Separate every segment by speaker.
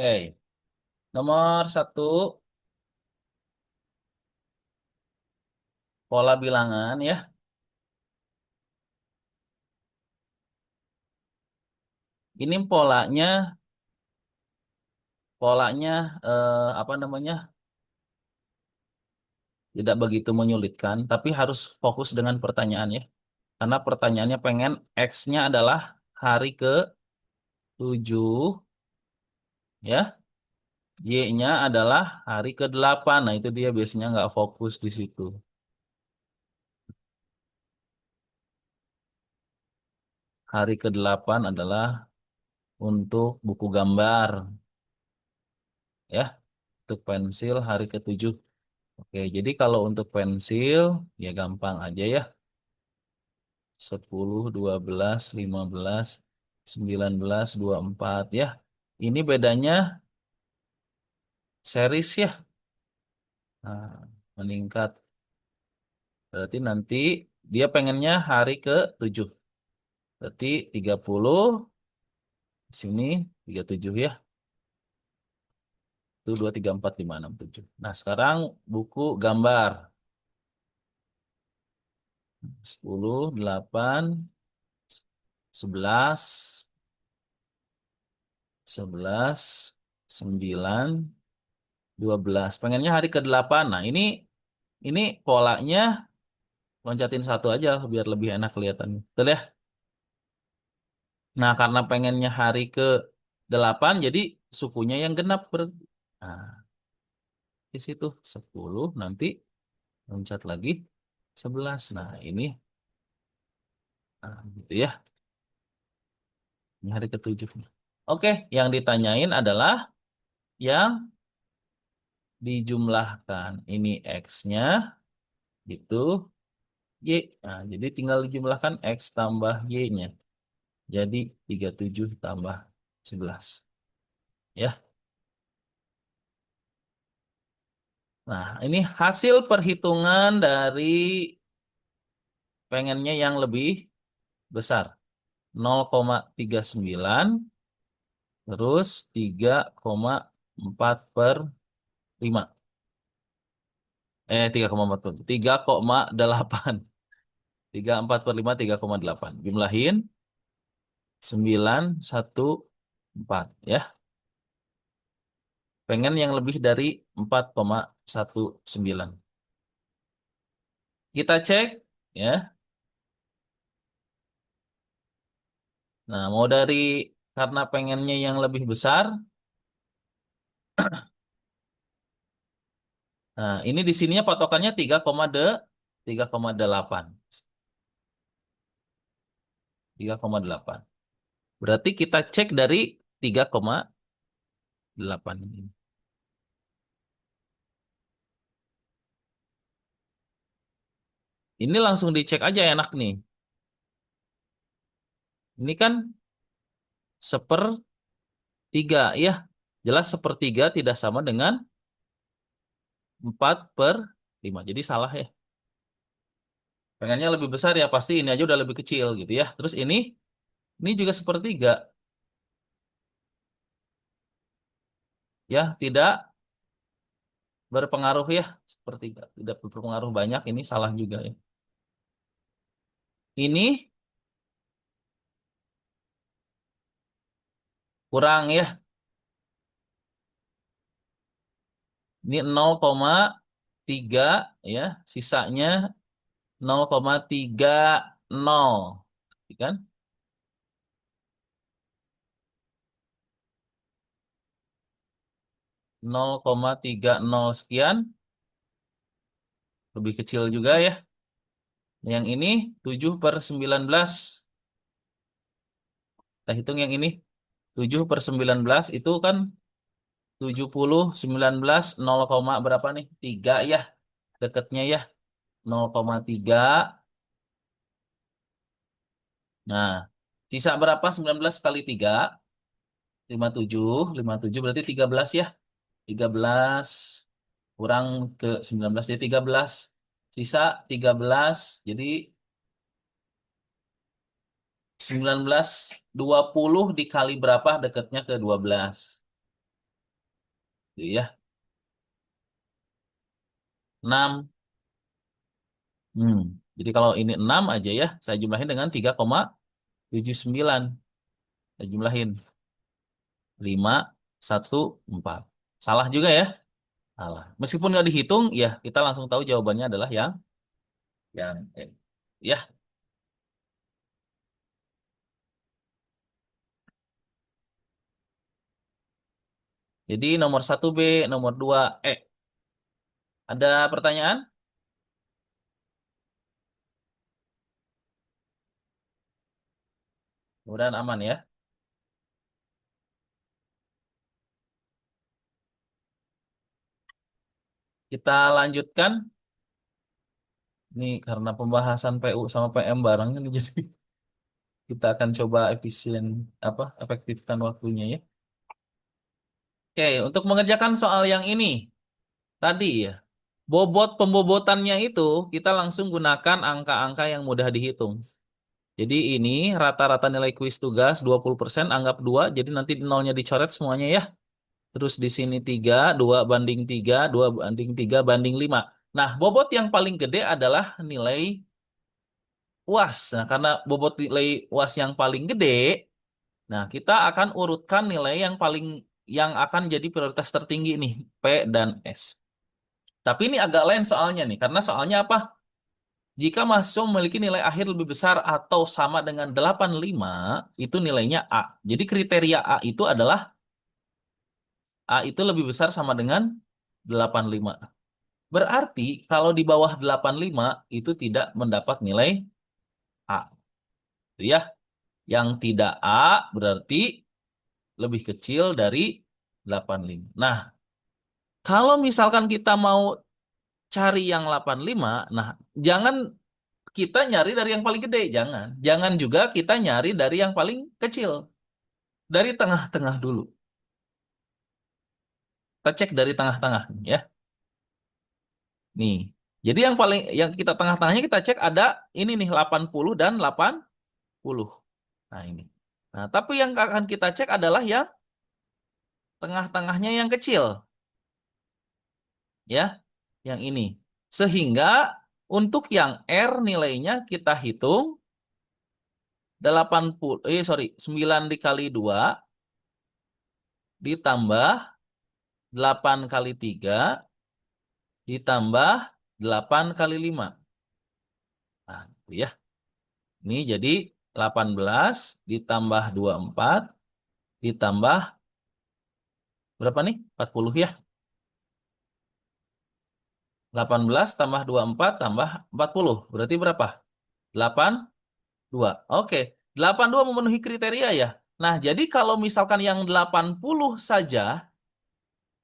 Speaker 1: Oke, nomor satu, pola bilangan ya. Ini polanya apa namanya? Tidak begitu menyulitkan, tapi harus fokus dengan pertanyaannya. Karena pertanyaannya pengen X-nya adalah hari ke-7, ya. Y-nya adalah hari ke-8. Nah, itu dia biasanya nggak fokus di situ. Hari ke-8 adalah untuk buku gambar, ya. Untuk pensil hari ke-7. Oke, jadi kalau untuk pensil, ya gampang aja ya. 10, 12, 15, 19, 24 ya. Ini bedanya series ya. Nah, meningkat. Berarti nanti dia pengennya hari ke-7. Berarti 30, sini 37 ya. Itu 2, 3, 4, 5, 6, 7. Nah, sekarang buku gambar. 10, 8, 11, 11, 9, 12. Pengennya hari ke-8. Nah, ini polanya loncatin satu aja biar lebih enak kelihatan. Betul ya? Nah, karena pengennya hari ke-8, jadi sukunya yang genap. Nah, di situ 10, nanti loncat lagi 11. Nah, ini gitu ya. Ini hari ke-7. Oke, yang ditanyain adalah yang dijumlahkan. Ini X-nya, itu Y. Nah, jadi tinggal dijumlahkan X tambah Y-nya. Jadi 37 tambah 11. Ya. Nah, ini hasil perhitungan dari pengennya yang lebih besar. 0,39 terus 3,4/5. 3,4. 3,8. 3,4/5, 3,8. Jumlahin 914 ya. Pengen yang lebih dari 4,19. Kita cek ya. Nah, mau karena pengennya yang lebih besar. Nah, ini di sininya patokannya 3,8. 3,8. Berarti kita cek dari 3,8 ini. Ini langsung dicek aja enak nih. Ini kan 1/3 ya. Jelas 1/3 tidak sama dengan 4/5. Jadi salah ya. Pengennya lebih besar ya pasti ini aja udah lebih kecil gitu ya. Terus ini juga 1/3. Ya, tidak berpengaruh ya. 1/3. Tidak berpengaruh banyak. Ini salah juga ya. Ini kurang ya. Ini 0,3 ya. Sisanya 0,30. Kan? 0,30 sekian. Lebih kecil juga ya. Yang ini 7/19. Kita hitung yang ini. 7/19 itu kan 70, 19, 0, berapa nih? 3 ya. Deketnya ya. 0,3. Nah, sisa berapa? 19 kali 3. 57. 57 berarti 13 ya. 13 kurang ke 19 jadi 13. Sisa 13. Jadi 19, 20 dikali berapa dekatnya ke 12. ya. 6. Hmm. Jadi kalau ini 6 aja ya, saya jumlahin dengan 3,79. Saya jumlahin 514. Salah juga ya? Salah. Meskipun nggak dihitung, ya kita langsung tahu jawabannya adalah yang ya. Jadi nomor 1 B, nomor 2 E. Ada pertanyaan? Mudah-mudahan aman ya. Kita lanjutkan. Ini karena pembahasan PU sama PM bareng ini jadi kita akan coba efisien efektifkan waktunya ya. Oke, untuk mengerjakan soal yang ini tadi ya. Bobot pembobotannya itu kita langsung gunakan angka-angka yang mudah dihitung. Jadi ini rata-rata nilai kuis tugas 20%, anggap 2, jadi nanti nolnya dicoret semuanya ya. Terus di sini 3, 2 banding 3, 2 banding 3 banding 5. Nah, bobot yang paling gede adalah nilai UAS. Nah, karena bobot nilai UAS yang paling gede, nah kita akan urutkan nilai yang akan jadi prioritas tertinggi nih, P dan S. Tapi ini agak lain soalnya nih, karena soalnya apa? Jika mahasiswa memiliki nilai akhir lebih besar atau sama dengan 85, itu nilainya A. Jadi kriteria A itu adalah A itu lebih besar sama dengan 85. Berarti kalau di bawah 85 itu tidak mendapat nilai A. Itu ya. Yang tidak A berarti lebih kecil dari 85. Nah, kalau misalkan kita mau cari yang 85, nah jangan kita nyari dari yang paling gede, jangan. Jangan juga kita nyari dari yang paling kecil. Dari tengah-tengah dulu. Kita cek dari tengah-tengah ya. Nih. Jadi yang kita tengah-tengahnya kita cek ada ini nih 80 dan 80. Nah, ini. Nah, tapi yang akan kita cek adalah yang tengah-tengahnya yang kecil ya, yang ini. Sehingga untuk yang R nilainya kita hitung 9 dikali 2 ditambah 8 kali 3 ditambah 8 kali 5. Nah, itu ya. Ini jadi 18 ditambah 24 ditambah berapa nih? 40 ya. 18 tambah 24 tambah 40. Berarti berapa? 82. Oke. 82 memenuhi kriteria ya. Nah, jadi kalau misalkan yang 80 saja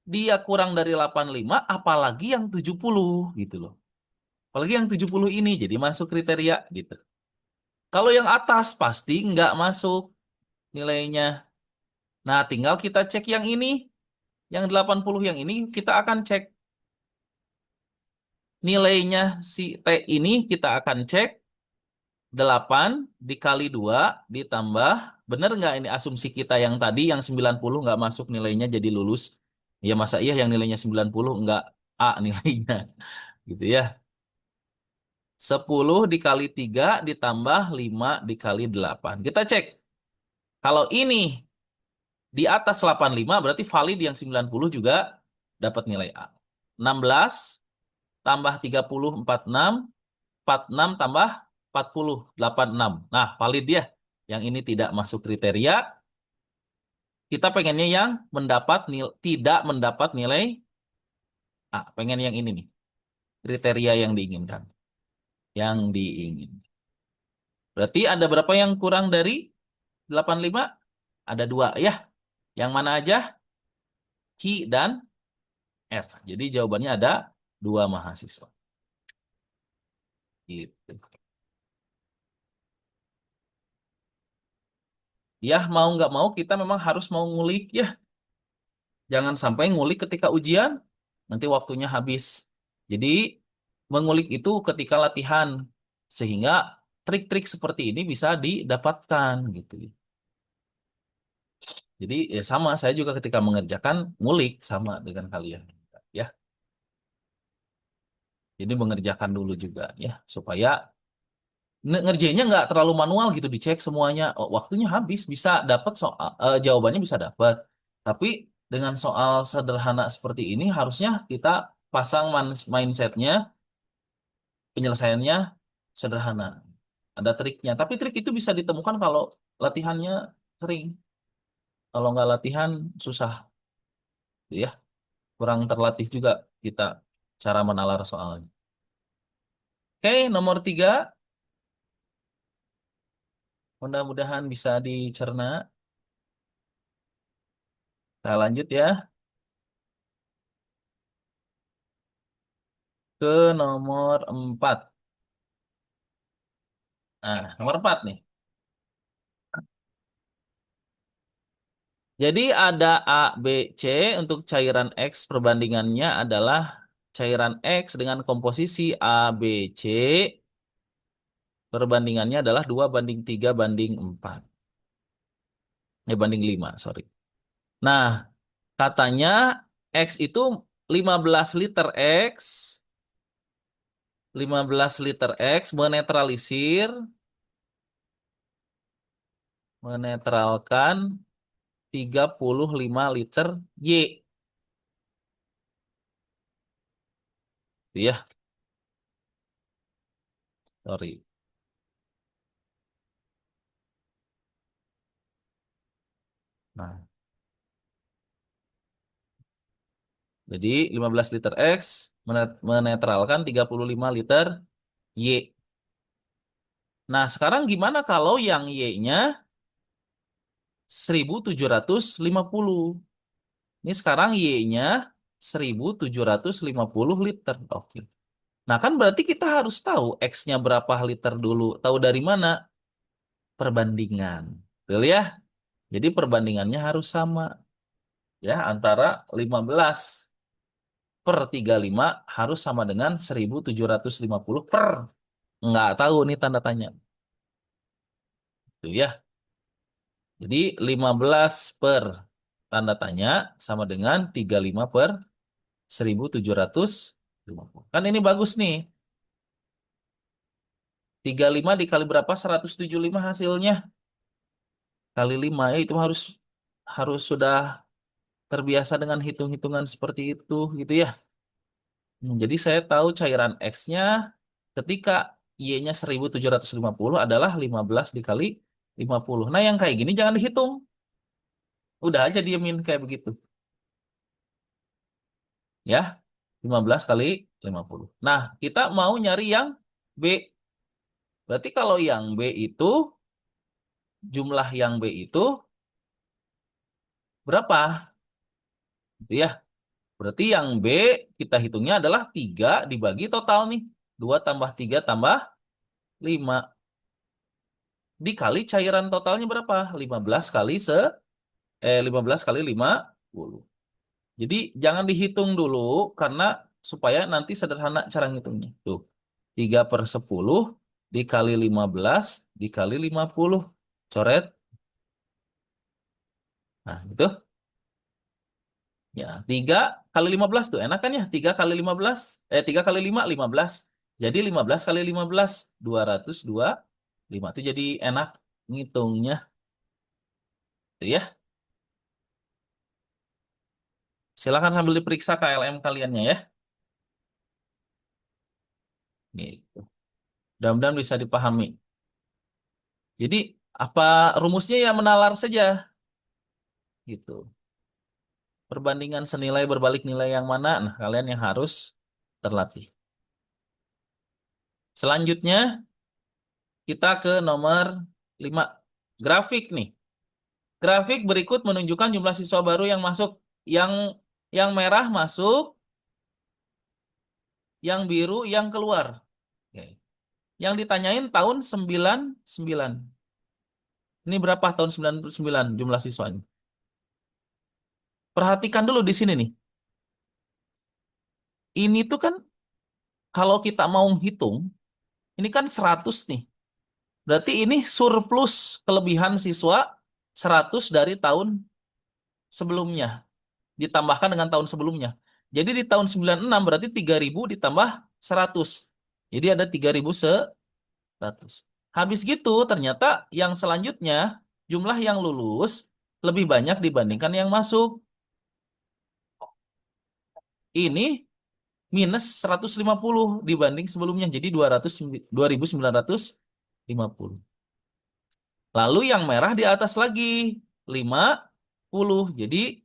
Speaker 1: dia kurang dari 85, apalagi yang 70 gitu loh. Apalagi yang 70 ini jadi masuk kriteria gitu. Kalau yang atas pasti nggak masuk nilainya. Nah, tinggal kita cek yang ini. Yang 80 yang ini kita akan cek nilainya si T ini kita akan cek 8 dikali 2 ditambah, bener nggak ini asumsi kita yang tadi yang 90 nggak masuk nilainya jadi lulus. Ya masa iya yang nilainya 90 nggak A nilainya gitu ya. 10 dikali 3 ditambah 5 dikali 8. Kita cek. Kalau ini di atas 85 berarti valid yang 90 juga dapat nilai A. 16 tambah 30 46, 46 tambah 40 86. Nah, valid ya. Yang ini tidak masuk kriteria. Kita pengennya yang tidak mendapat nilai A. Pengen yang ini nih. Kriteria yang diinginkan. Yang diinginkan. Berarti ada berapa yang kurang dari 85? Ada 2 ya. Yang mana aja? Q dan R. Jadi jawabannya ada 2 mahasiswa. Gitu. Ya mau nggak mau kita memang harus mau ngulik ya. Jangan sampai ngulik ketika ujian, nanti waktunya habis. Jadi mengulik itu ketika latihan, sehingga trik-trik seperti ini bisa didapatkan gitu. Jadi ya sama, saya juga ketika mengerjakan ngulik sama dengan kalian. Ya, jadi mengerjakan dulu juga ya supaya ngerjainnya nggak terlalu manual gitu, dicek semuanya. Oh, waktunya habis, bisa dapat soal jawabannya bisa dapat. Tapi dengan soal sederhana seperti ini harusnya kita pasang mindsetnya penyelesaiannya sederhana. Ada triknya. Tapi trik itu bisa ditemukan kalau latihannya sering. Kalau nggak latihan susah, ya. Kurang terlatih juga kita cara menalar soalnya. Oke, nomor 3. Mudah-mudahan bisa dicerna. Kita lanjut ya ke nomor 4. Nah, nomor 4 nih. Jadi ada A, B, C untuk cairan X perbandingannya adalah cairan X dengan komposisi A, B, C perbandingannya adalah 2:3:4. Banding 5, sorry. Nah, katanya X itu 15 liter X, 15 liter X menetralkan 35 liter Y. Itu ya, sorry. Nah, jadi 15 liter X menetralkan 35 liter Y. Nah, sekarang gimana kalau yang Y-nya 1750? Ini sekarang Y-nya 1750 liter. Oke. Nah, kan berarti kita harus tahu X-nya berapa liter dulu. Tahu dari mana? Perbandingan. Betul ya? Jadi perbandingannya harus sama. Ya, antara 15 per 35 harus sama dengan 1750 per. Nggak tahu nih tanda tanya. Tuh ya. Jadi 15 per tanda tanya sama dengan 35 per 1750. Kan ini bagus nih. 35 dikali berapa? 175 hasilnya. Kali 5 ya itu harus harus sudah terbiasa dengan hitung-hitungan seperti itu gitu ya. Jadi saya tahu cairan X-nya ketika Y-nya 1750 adalah 15 dikali 50. Nah yang kayak gini jangan dihitung. Udah aja diemin kayak begitu. Ya, 15 kali 50. Nah, kita mau nyari yang B. Berarti kalau yang B itu, jumlah yang B itu berapa? Gitu ya. Berarti yang B kita hitungnya adalah 3 dibagi total nih. 2 tambah 3 tambah 5. Dikali cairan totalnya berapa? 15 kali 15 kali 50. Jadi jangan dihitung dulu karena supaya nanti sederhana cara ngitungnya. Tuh, 3 per 10 dikali 15 dikali 50. Coret. Nah, itu. Ya, 3 kali 15 tuh enak kan ya? 3 kali 15. 3 kali 5, 15. Jadi 15 kali 15, 225. Itu jadi enak ngitungnya. Tuh ya. Silakan sambil diperiksa KLM kaliannya ya. Gitu. Mudah-mudahan bisa dipahami. Jadi apa rumusnya ya menalar saja gitu. Perbandingan senilai berbalik nilai yang mana? Nah, kalian yang harus terlatih. Selanjutnya kita ke nomor 5. Grafik nih. Grafik berikut menunjukkan jumlah siswa baru yang masuk. Yang merah masuk, yang biru yang keluar. Oke. Yang ditanyain tahun 99. Ini berapa tahun 99 jumlah siswanya? Perhatikan dulu di sini nih. Ini tuh kan kalau kita mau hitung, ini kan 100 nih. Berarti ini surplus kelebihan siswa 100 dari tahun sebelumnya. Ditambahkan dengan tahun sebelumnya. Jadi di tahun 96 berarti 3.000 ditambah 100. Jadi ada 3.100. Habis gitu ternyata yang selanjutnya jumlah yang lulus lebih banyak dibandingkan yang masuk. Ini minus 150 dibanding sebelumnya. Jadi 2.950. Lalu yang merah di atas lagi 50. Jadi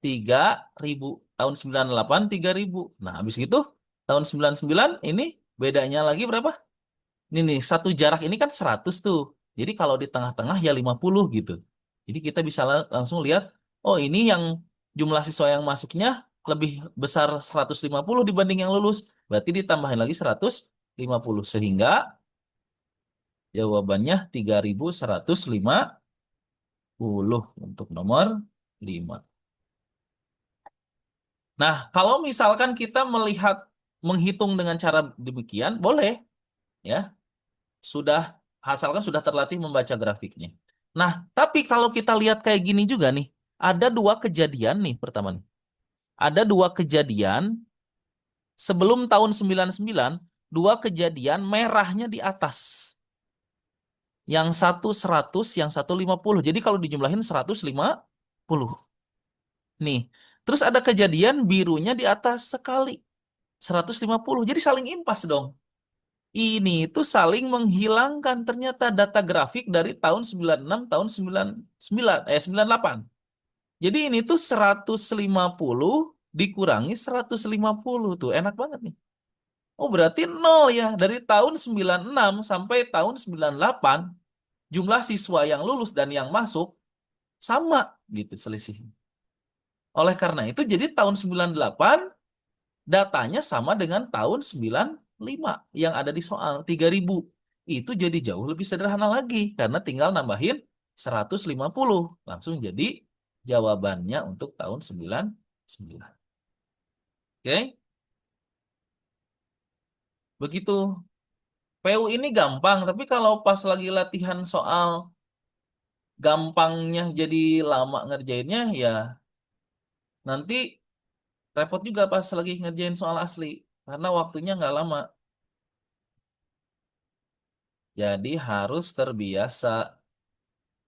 Speaker 1: 3.000. Tahun 98 3.000. Nah, habis gitu tahun 99 ini bedanya lagi berapa? Ini nih, satu jarak ini kan 100 tuh. Jadi kalau di tengah-tengah ya 50 gitu. Jadi kita bisa langsung lihat, oh ini yang jumlah siswa yang masuknya lebih besar 150 dibanding yang lulus. Berarti ditambahin lagi 150. Sehingga jawabannya 3.150 untuk nomor 5. Nah, kalau misalkan kita menghitung dengan cara demikian, boleh ya. Sudah, asalkan sudah terlatih membaca grafiknya. Nah, tapi kalau kita lihat kayak gini juga nih, ada dua kejadian nih pertama nih. Ada dua kejadian sebelum tahun 99, dua kejadian merahnya di atas. Yang satu 100, yang satu 50. Jadi kalau dijumlahin 150. Nih, terus ada kejadian birunya di atas sekali. 150. Jadi saling impas dong. Ini itu saling menghilangkan ternyata data grafik dari tahun 96, tahun 99, 98. Jadi ini tuh 150 dikurangi 150 tuh. Enak banget nih. Oh, berarti nol ya. Dari tahun 96 sampai tahun 98, jumlah siswa yang lulus dan yang masuk sama gitu selisihnya. Oleh karena itu jadi tahun 98 datanya sama dengan tahun 95 yang ada di soal 3.000. Itu jadi jauh lebih sederhana lagi karena tinggal nambahin 150. Langsung jadi jawabannya untuk tahun 99. Oke, begitu. PU ini gampang, tapi kalau pas lagi latihan soal gampangnya jadi lama ngerjainnya ya nanti repot juga pas lagi ngerjain soal asli karena waktunya nggak lama. Jadi harus terbiasa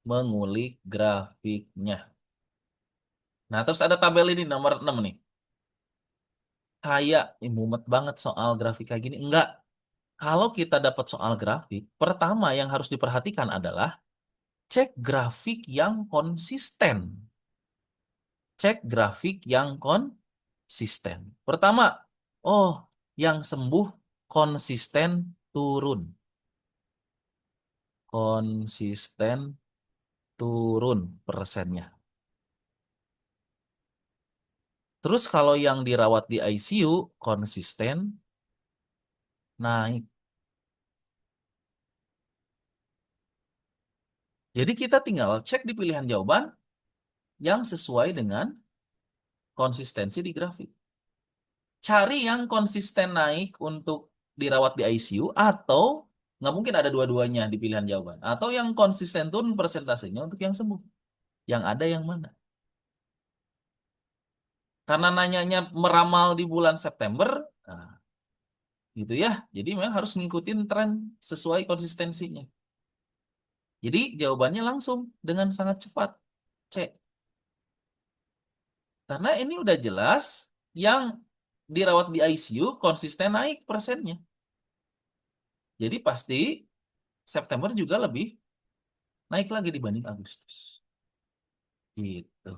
Speaker 1: mengulik grafiknya. Nah, terus ada tabel ini nomor 6 nih. Kayak mumet banget soal grafik kayak gini. Enggak. Kalau kita dapat soal grafik, pertama yang harus diperhatikan adalah cek grafik yang konsisten. Cek grafik yang konsisten. Pertama, oh, yang sembuh konsisten turun. Konsisten turun persennya. Terus kalau yang dirawat di ICU konsisten naik. Jadi kita tinggal cek di pilihan jawaban yang sesuai dengan konsistensi di grafik. Cari yang konsisten naik untuk dirawat di ICU atau nggak mungkin ada dua-duanya di pilihan jawaban. Atau yang konsisten turun persentasenya untuk yang sembuh. Yang ada yang mana? Karena nanyanya meramal di bulan September, nah, gitu ya. Jadi memang harus ngikutin tren sesuai konsistensinya. Jadi jawabannya langsung dengan sangat cepat. C. Karena ini udah jelas yang dirawat di ICU konsisten naik persennya. Jadi pasti September juga lebih naik lagi dibanding Agustus. Gitu.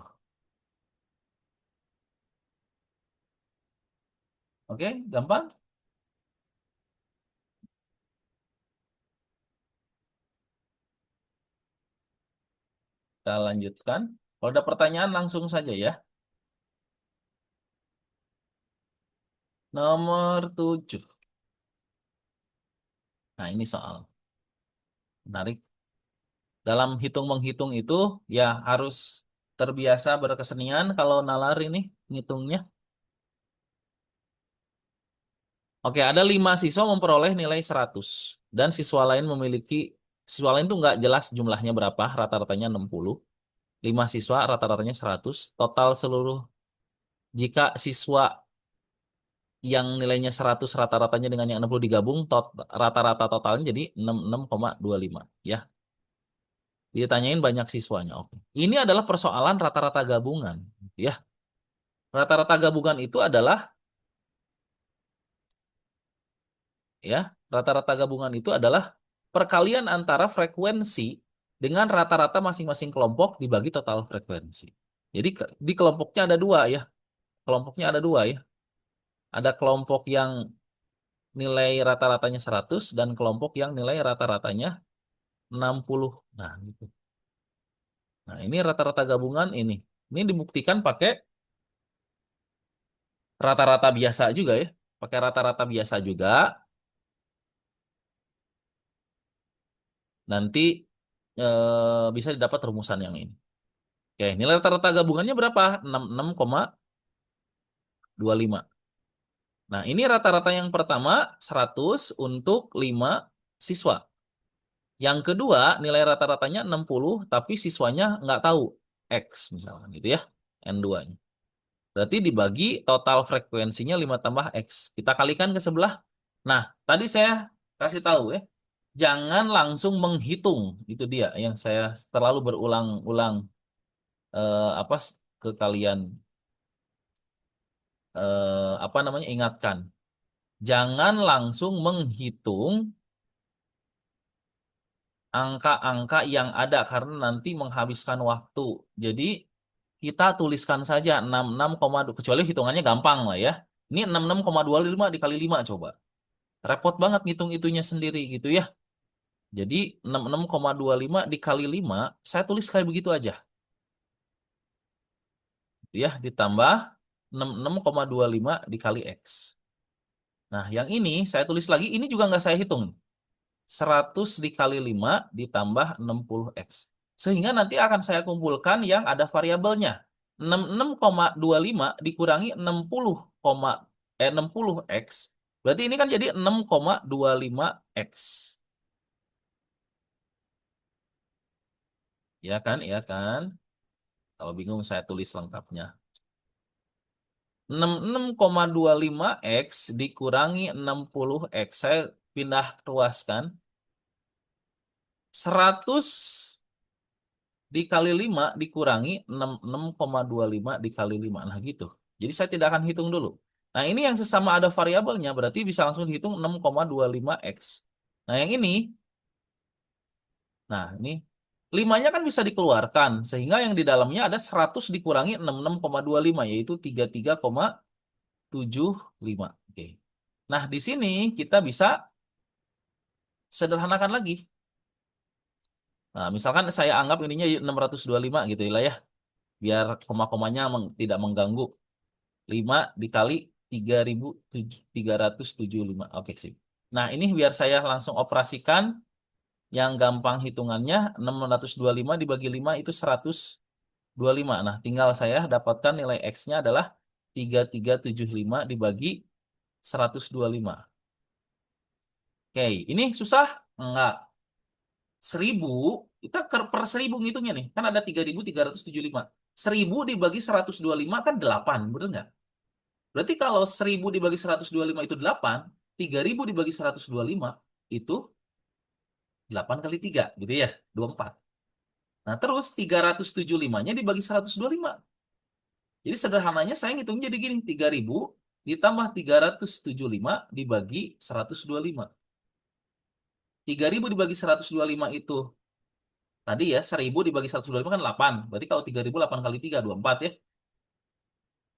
Speaker 1: Oke, gampang? Kita lanjutkan. Kalau ada pertanyaan langsung saja ya. Nomor 7. Nah, ini soal menarik. Dalam hitung-menghitung itu ya harus terbiasa berkesenian kalau nalar ini ngitungnya. Oke, ada 5 siswa memperoleh nilai 100 dan siswa lain tuh nggak jelas jumlahnya berapa, rata-ratanya 60. 5 siswa rata-ratanya 100. Total seluruh, jika siswa yang nilainya 100 rata-ratanya dengan yang 60 digabung, rata-rata totalnya jadi 66,25. Ya, ditanyain banyak siswanya. Oke. Ini adalah persoalan rata-rata gabungan. Ya, rata-rata gabungan itu adalah, ya, rata-rata gabungan itu adalah perkalian antara frekuensi dengan rata-rata masing-masing kelompok dibagi total frekuensi. Jadi di kelompoknya ada dua ya. Kelompoknya ada dua ya. Ada kelompok yang nilai rata-ratanya 100 dan kelompok yang nilai rata-ratanya 60. Nah, gitu. Nah, ini rata-rata gabungan ini. Ini dibuktikan pakai rata-rata biasa juga ya. Pakai rata-rata biasa juga. Nanti bisa didapat rumusan yang ini. Oke, nilai rata-rata gabungannya berapa? 66,25. Nah, ini rata-rata yang pertama 100 untuk 5 siswa. Yang kedua, nilai rata-ratanya 60, tapi siswanya nggak tahu. X misalkan gitu ya. N2-nya. Berarti dibagi total frekuensinya 5 tambah X. Kita kalikan ke sebelah. Nah, tadi saya kasih tahu ya. Jangan langsung menghitung. Itu dia yang saya terlalu berulang-ulang apa ke kalian apa namanya ingatkan. Jangan langsung menghitung angka-angka yang ada karena nanti menghabiskan waktu. Jadi kita tuliskan saja 66, kecuali hitungannya gampang lah ya. Ini 66,25 dikali 5 coba. Repot banget ngitung itunya sendiri gitu ya. Jadi 66,25 dikali 5 saya tulis kayak begitu aja. Ya, ditambah 66,25 dikali X. Nah, yang ini saya tulis lagi, ini juga nggak saya hitung. 100 dikali 5 ditambah 60X. Sehingga nanti akan saya kumpulkan yang ada variabelnya. 66,25 dikurangi 60X. Berarti ini kan jadi 6,25X. Ya kan, ya kan? Kalau bingung saya tulis lengkapnya. 66,25X dikurangi 60X. Saya pindah ruaskan. 100 dikali 5 dikurangi 6,25 dikali 5. Nah gitu. Jadi saya tidak akan hitung dulu. Nah ini yang sesama ada variabelnya berarti bisa langsung dihitung 6,25X. Nah yang ini, nah ini 5-nya kan bisa dikeluarkan. Sehingga yang di dalamnya ada 100 dikurangi 66,25 yaitu 33,75. Oke. Nah di sini kita bisa sederhanakan lagi. Nah misalkan saya anggap ininya 625 gitu ya. Biar koma-komanya tidak mengganggu. 5 dikali 3.375. Oke, sip. Nah, ini biar saya langsung operasikan. Yang gampang hitungannya, 625 dibagi 5 itu 125. Nah, tinggal saya dapatkan nilai X-nya adalah 3375 dibagi 125. Oke, ini susah? Enggak. 1000, kita per 1000 ngitungnya nih. Kan ada 3.375. 1000 dibagi 125 kan 8, bener nggak? Berarti kalau 1000 dibagi 125 itu 8, 3000 dibagi 125 itu 8 kali 3, gitu ya, 24. Nah, terus 375-nya dibagi 125. Jadi sederhananya saya ngitung jadi gini, 3000 ditambah 375 dibagi 125. 3000 dibagi 125 itu tadi ya, 1000 dibagi 125 kan 8. Berarti kalau 3000 8 kali 3, 24 ya.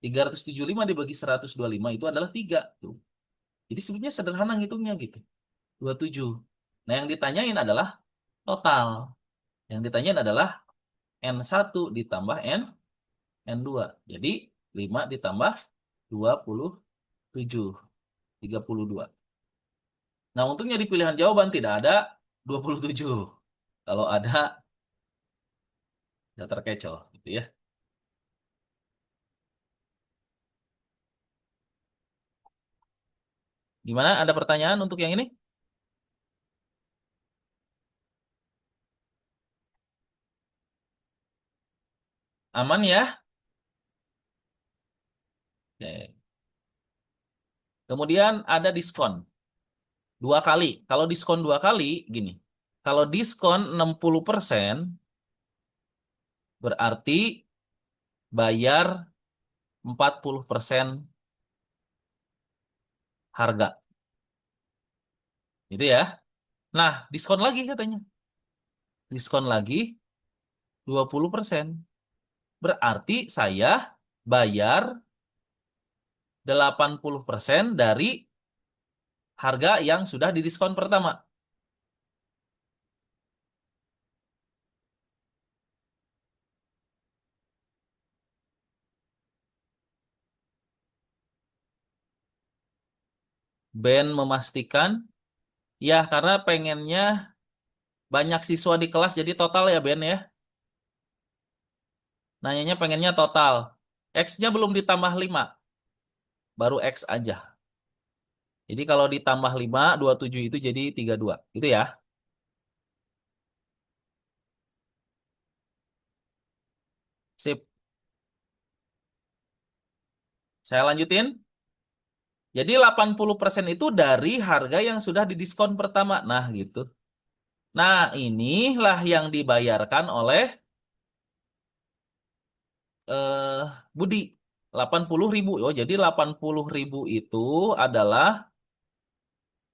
Speaker 1: 375 dibagi 125 itu adalah 3. Tuh. Jadi sebenarnya sederhana ngitungnya gitu. 27. Nah, yang ditanyain adalah total. Yang ditanyain adalah N1 ditambah N2. Jadi 5 ditambah 27. 32. Nah, untungnya di pilihan jawaban tidak ada 27. Kalau ada, ya terkecoh gitu ya. Gimana? Ada pertanyaan untuk yang ini? Aman ya? Oke. Kemudian ada diskon 2 kali. Kalau diskon 2 kali, gini. Kalau diskon 60%, berarti bayar 40% harga. Gitu ya. Nah, diskon lagi katanya. Diskon lagi 20%. Berarti saya bayar 80% dari harga yang sudah didiskon pertama. Ben memastikan, ya karena pengennya banyak siswa di kelas jadi total ya Ben ya. Nanyanya pengennya total. X-nya belum ditambah 5, baru X aja. Jadi kalau ditambah 5, 27 itu jadi 32. Gitu ya. Sip. Saya lanjutin. Jadi 80% itu dari harga yang sudah didiskon pertama. Nah gitu. Nah inilah yang dibayarkan oleh eh, Budi. 80.000. Oh jadi 80.000 itu adalah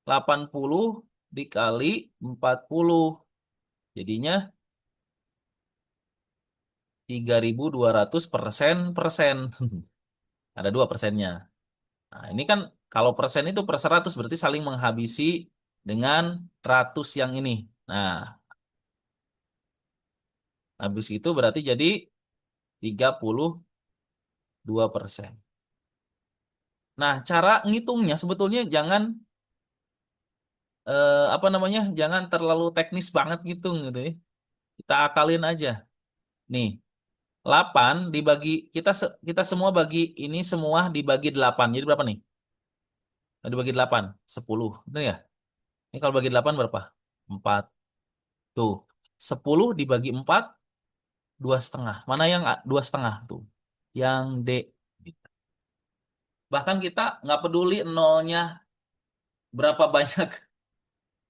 Speaker 1: 80 dikali 40. Jadinya 3.200 persen. Ada 2%-nya. Nah, ini kan kalau persen itu per 100 berarti saling menghabisi dengan ratus yang ini. Nah, habis itu berarti jadi 32%. Nah, cara ngitungnya sebetulnya jangan apa namanya? Jangan terlalu teknis banget ngitung gitu ya. Kita akalin aja. Nih, 8 dibagi kita semua bagi ini semua dibagi 8. Jadi berapa nih? Dibagi 8, 10. Betul ya? Ini kalau bagi 8 berapa? 4. Tuh. 10 dibagi 4, 2,5. Mana yang 2,5 tuh? Yang D. Bahkan kita nggak peduli nolnya berapa banyak.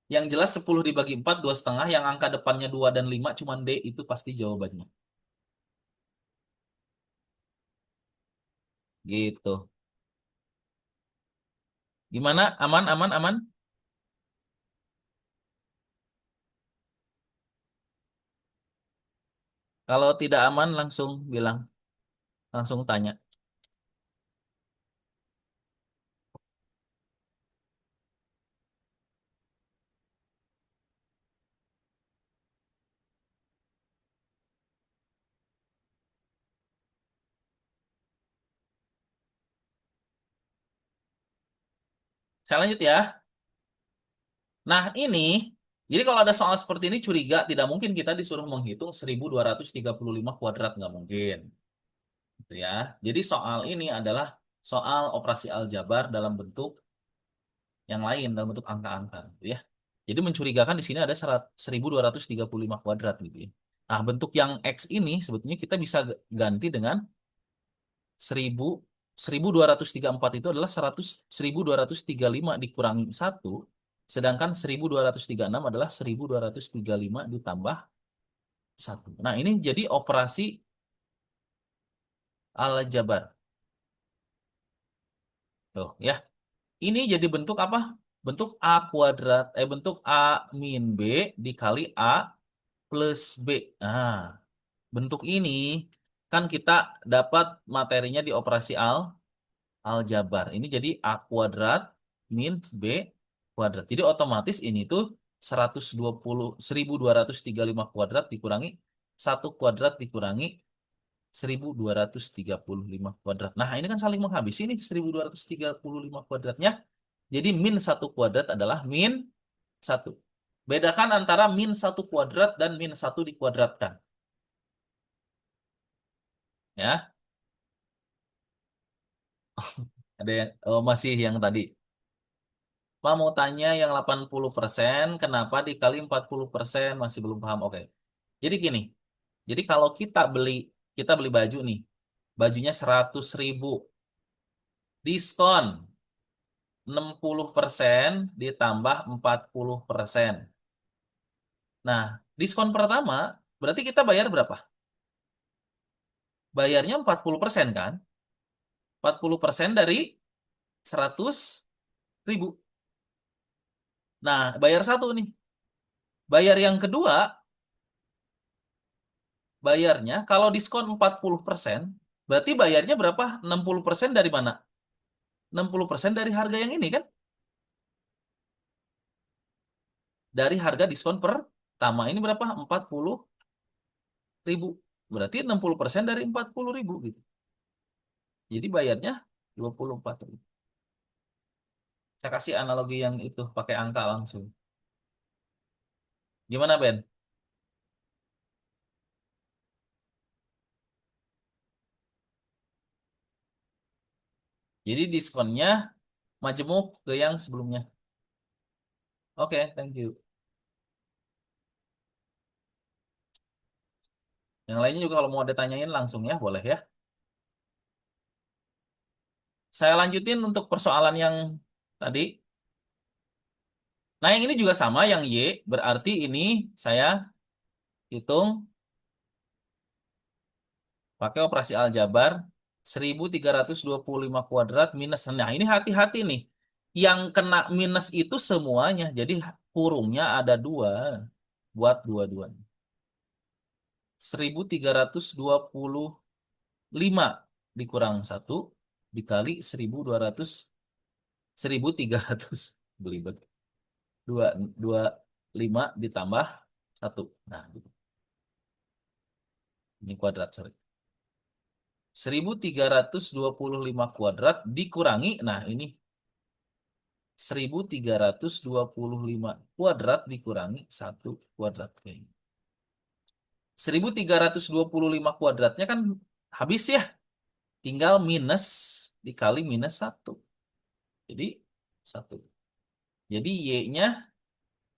Speaker 1: Yang jelas 10 dibagi 4, 2,5. Yang angka depannya 2 dan 5, cuman D itu pasti jawabannya. Gitu. Gimana? Aman, aman, aman? Kalau tidak aman langsung bilang. Langsung tanya. Saya lanjut ya. Nah, ini, jadi kalau ada soal seperti ini curiga, tidak mungkin kita disuruh menghitung 1.235 kuadrat, nggak mungkin. Gitu ya. Jadi soal ini adalah soal operasi aljabar dalam bentuk yang lain, dalam bentuk angka-angka. Gitu ya. Jadi mencurigakan di sini ada 1.235 kuadrat gitu ya. Nah, bentuk yang X ini sebetulnya kita bisa ganti dengan 1000, 1.234 itu adalah 1.235 dikurangi 1, sedangkan 1.236 adalah 1.235 ditambah 1. Nah, ini jadi operasi aljabar. Tuh, ya. Ini jadi bentuk apa? Bentuk A kuadrat, bentuk A min B dikali A plus B. Nah, bentuk ini kan kita dapat materinya di operasi aljabar. Ini jadi A kuadrat min B kuadrat. Jadi otomatis ini tuh 1.235 kuadrat dikurangi 1 kuadrat dikurangi 1.235 kuadrat. Nah, ini kan saling menghabisi nih 1.235 kuadratnya. Jadi min 1 kuadrat adalah min 1. Bedakan antara min 1 kuadrat dan min 1 dikuadratkan. Ya, ada yang masih yang tadi. Pak mau tanya yang 80%, kenapa dikali 40%? Masih belum paham. Oke. Jadi gini. Jadi kalau kita beli kita beli baju nih. Bajunya 100.000. Diskon 60% ditambah 40%. Nah, diskon pertama berarti kita bayar berapa? Bayarnya 40% kan? 40% dari 100.000. Nah, bayar satu nih. Bayar yang kedua, bayarnya kalau diskon 40%, berarti bayarnya berapa? 60% dari mana? 60% dari harga yang ini kan? Dari harga diskon pertama ini berapa? 40.000. Berarti 60% dari 40.000 gitu. Jadi bayarnya 24.000. Saya kasih analogi yang itu pakai angka langsung. Gimana, Ben? Jadi diskonnya majemuk ke yang sebelumnya. Oke, thank you. Yang lainnya juga kalau mau ada tanyain langsung ya, boleh ya. Saya lanjutin untuk persoalan yang tadi. Nah, yang ini juga sama, yang Y. Berarti ini saya hitung pakai operasi aljabar 1325 kuadrat minus. Nah, ini hati-hati nih. Yang kena minus itu semuanya. Jadi kurungnya ada dua. Buat dua-duanya. 1325 dikurang satu dikali 1300 belibet. Dua, dua, lima ditambah satu. Nah, gitu. Ini kuadrat, sorry. 1325 kuadrat dikurangi, nah ini 1325 kuadrat dikurangi 1 kuadrat. 1325 kuadratnya kan habis ya. Tinggal minus dikali minus 1. Jadi 1. Jadi Y-nya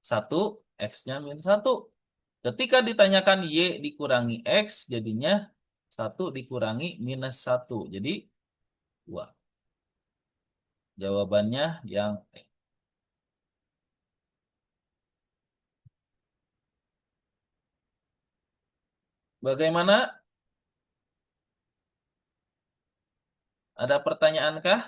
Speaker 1: 1, X-nya minus 1. Ketika ditanyakan Y dikurangi X, jadinya 1 dikurangi minus 1. Jadi 2. Jawabannya yang E. Bagaimana? Ada pertanyaankah?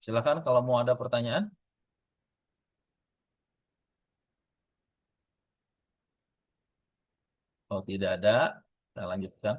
Speaker 1: Silakan kalau mau ada pertanyaan. Kalau tidak ada, kita lanjutkan.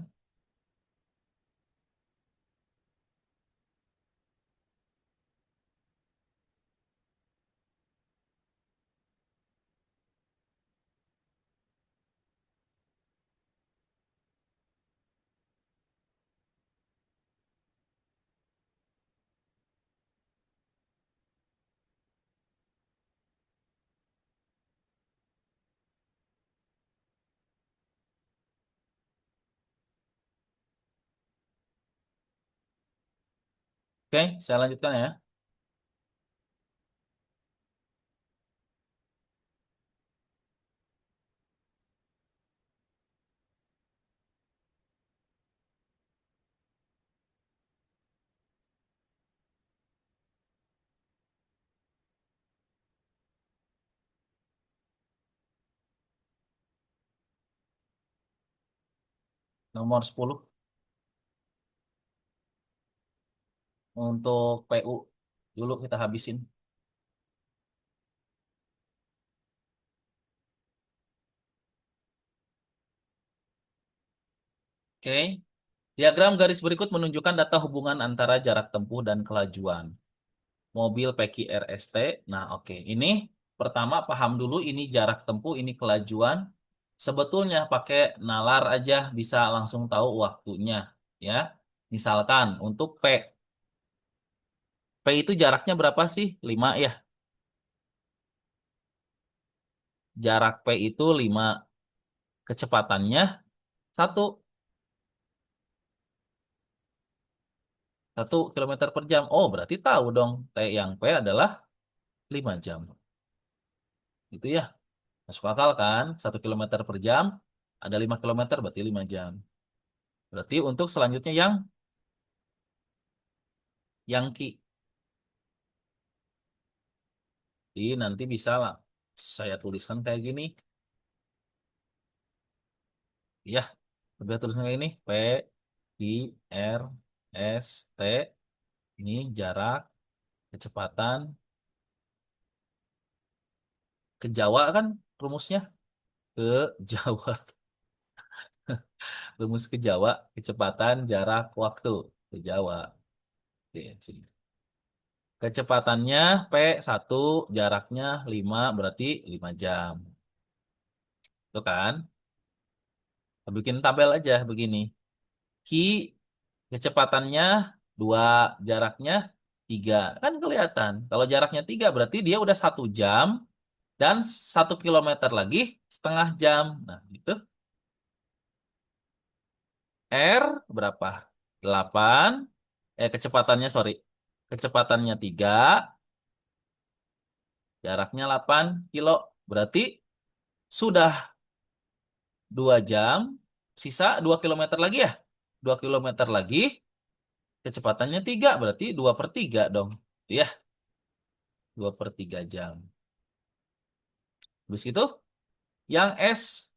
Speaker 1: Oke, saya lanjutkan ya. Nomor 10 untuk PU dulu kita habisin. Oke. Diagram garis berikut menunjukkan data hubungan antara jarak tempuh dan kelajuan mobil Peki RST. Nah, oke. Ini pertama paham dulu ini jarak tempuh, ini kelajuan. Sebetulnya pakai nalar aja bisa langsung tahu waktunya, ya. Misalkan untuk P itu jaraknya berapa sih? 5 ya. Jarak P itu 5. Kecepatannya 1. 1 kilometer per jam. Oh, berarti tahu dong. T yang P adalah 5 jam. Itu ya. Masuk akal kan? 1 kilometer per jam. Ada 5 kilometer berarti 5 jam. Berarti untuk selanjutnya yang Ki. Jadi nanti bisa lah. Saya tuliskan kayak gini. Ya, lebih tuliskan kayak gini. P, I, R, S, T. Ini jarak, kecepatan. Ke Jawa kan rumusnya? Ke Jawa. Rumus ke Jawa, kecepatan, jarak, waktu. Ke Jawa. Oke, sini. Kecepatannya P1, jaraknya 5 berarti 5 jam. Itu kan? Bikin tabel aja begini. Ki kecepatannya 2, jaraknya 3. Kan kelihatan. Kalau jaraknya 3 berarti dia udah 1 jam dan 1 kilometer lagi setengah jam. Nah, itu R berapa? 8. Kecepatannya sorry. Kecepatannya 3, jaraknya 8 kilo. Berarti sudah 2 jam, sisa 2 kilometer lagi ya? 2 kilometer lagi, kecepatannya 3, berarti 2/3 dong. Ya, 2/3 jam. Habis itu, yang S.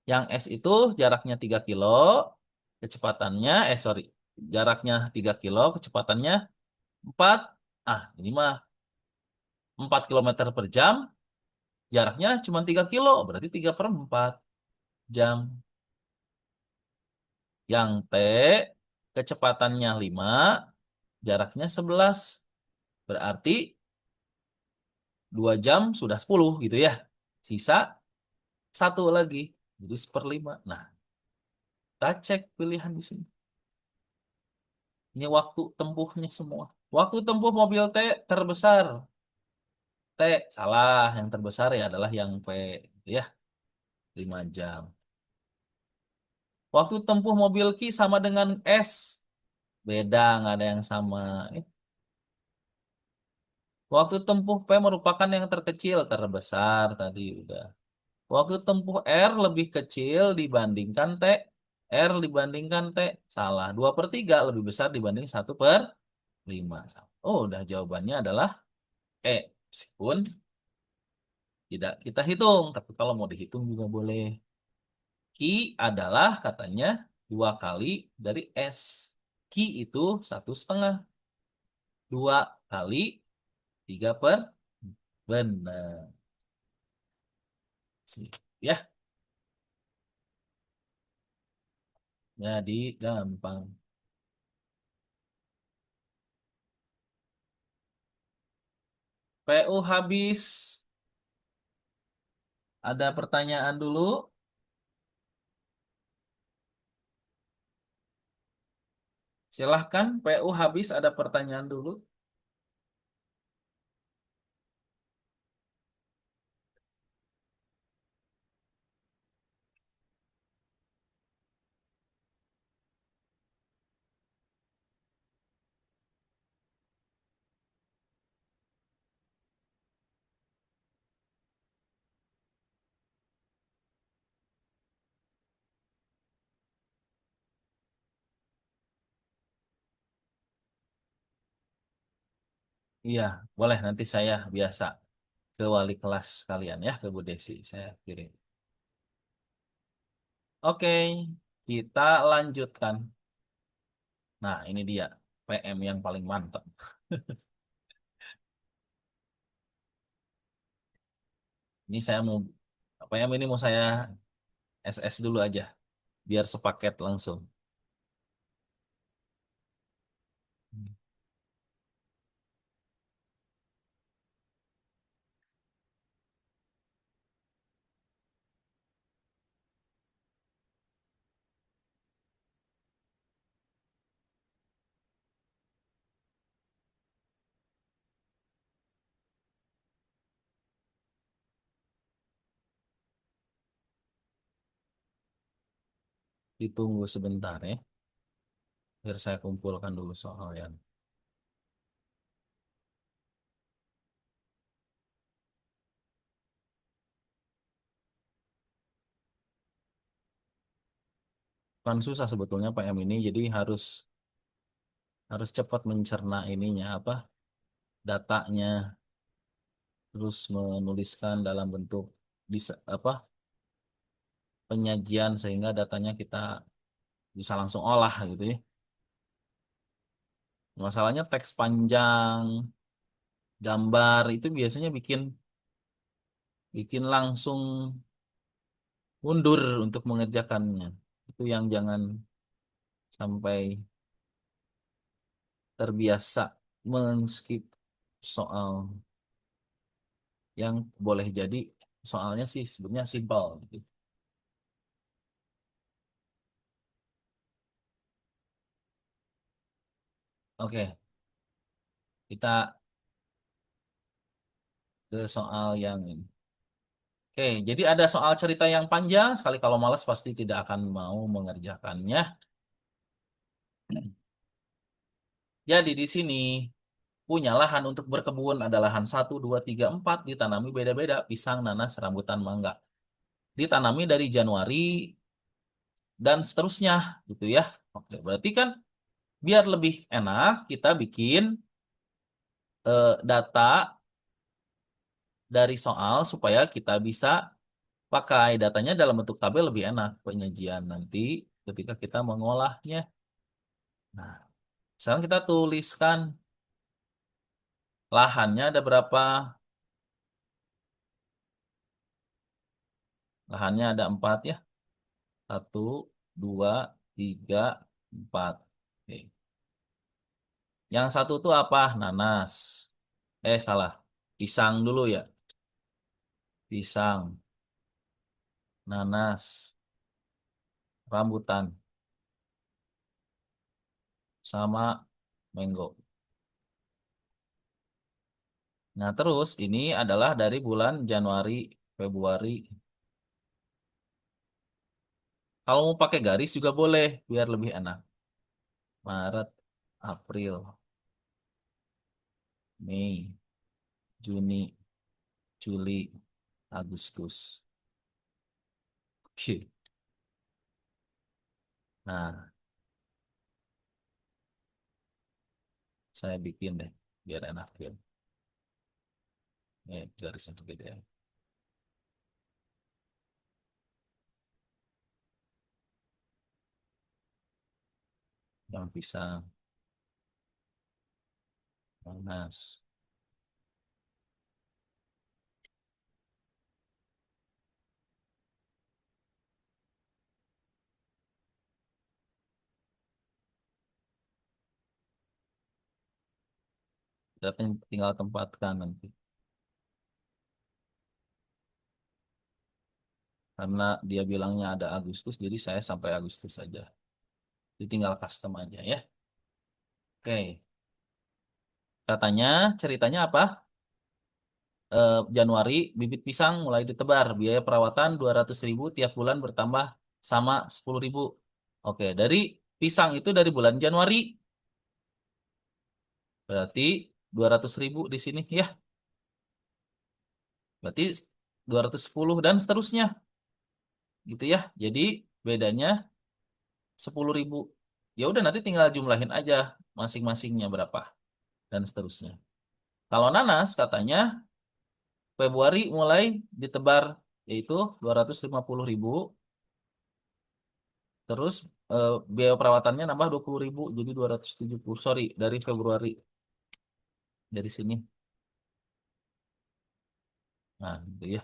Speaker 1: Yang S itu jaraknya 3 kilo, kecepatannya, sorry, jaraknya 3 kilo, kecepatannya 4. Ini mah 4 kilometer per jam, jaraknya cuma 3 kilo, berarti 3/4 jam. Yang T, kecepatannya 5, jaraknya 11. Berarti 2 jam sudah 10 gitu ya. Sisa satu lagi. Jadi 1/5. Nah, kita cek pilihan di sini. Ini waktu tempuhnya semua. Waktu tempuh mobil T terbesar. T, salah. Yang terbesar ya adalah yang P. Gitu ya, 5 jam. Waktu tempuh mobil Q sama dengan S. Beda, nggak ada yang sama. Eh, Waktu tempuh P merupakan yang terkecil, terbesar tadi udah. Waktu tempuh R lebih kecil dibandingkan T. R dibandingkan T. Salah. 2/3 lebih besar dibanding 1/5. Oh, udah jawabannya adalah E. Meskipun tidak kita hitung. Tapi kalau mau dihitung juga boleh. Ki adalah katanya 2 kali dari S. Ki itu 1/2. 2 kali 3 per. Benar. Ya, jadi gampang. PU habis. Ada pertanyaan dulu? Silahkan, PU habis ada pertanyaan dulu. Iya, boleh nanti saya biasa ke wali kelas kalian ya, ke Bu Desi. Saya kirim. Oke, kita lanjutkan. Nah, ini dia PM yang paling mantap. Ini saya mau, PM ini mau saya SS dulu aja, biar sepaket langsung. Ditunggu sebentar ya. Biar saya kumpulkan dulu soal yang kan susah sebetulnya PM ini, jadi harus harus cepat mencerna ininya apa datanya, terus menuliskan dalam bentuk bisa apa penyajian sehingga datanya kita bisa langsung olah gitu ya. Masalahnya teks panjang, gambar itu biasanya bikin bikin langsung mundur untuk mengerjakannya. Itu yang jangan sampai terbiasa men-skip soal yang boleh jadi soalnya sih sebenarnya simpel gitu. Oke, kita ke soal yang ini. Oke, jadi ada soal cerita yang panjang sekali kalau malas pasti tidak akan mau mengerjakannya. Jadi di sini punya lahan untuk berkebun ada lahan 1, 2, 3, 4 ditanami beda-beda pisang, nanas, rambutan, mangga. Ditanami dari Januari dan seterusnya gitu ya. Oke, berarti kan biar lebih enak kita bikin data dari soal supaya kita bisa pakai datanya dalam bentuk tabel lebih enak penyajian nanti ketika kita mengolahnya. Nah, sekarang kita tuliskan lahannya ada berapa? Lahannya ada 4 ya. 1, 2, 3, 4. Oke. Yang satu tuh apa? Nanas. Salah. Pisang dulu ya. Pisang, nanas, rambutan, sama mango. Nah, terus ini adalah dari bulan Januari, Februari. Kalau mau pakai garis juga boleh, biar lebih enak. Maret, April, Mei, Juni, Juli, Agustus. Oke. Nah, saya bikin deh, biar enak ya. Garisnya tuh gede ya. Yang pisang, nanas. Kita tinggal tempatkan nanti. Karena dia bilangnya ada Agustus, jadi saya sampai Agustus saja. Jadi tinggal custom aja ya. Oke, katanya ceritanya apa? Januari bibit pisang mulai ditebar, biaya perawatan 200.000 tiap bulan bertambah sama 10.000. Oke, dari pisang itu dari bulan Januari, berarti 200.000 di sini ya. Berarti 210 dan seterusnya gitu ya. Jadi bedanya 10.000. Ya udah nanti tinggal jumlahin aja masing-masingnya berapa dan seterusnya. Kalau nanas katanya Februari mulai ditebar yaitu 250.000. Terus biaya perawatannya nambah 20.000 jadi 270. Sorry, dari Februari dari sini. Nah, gitu ya.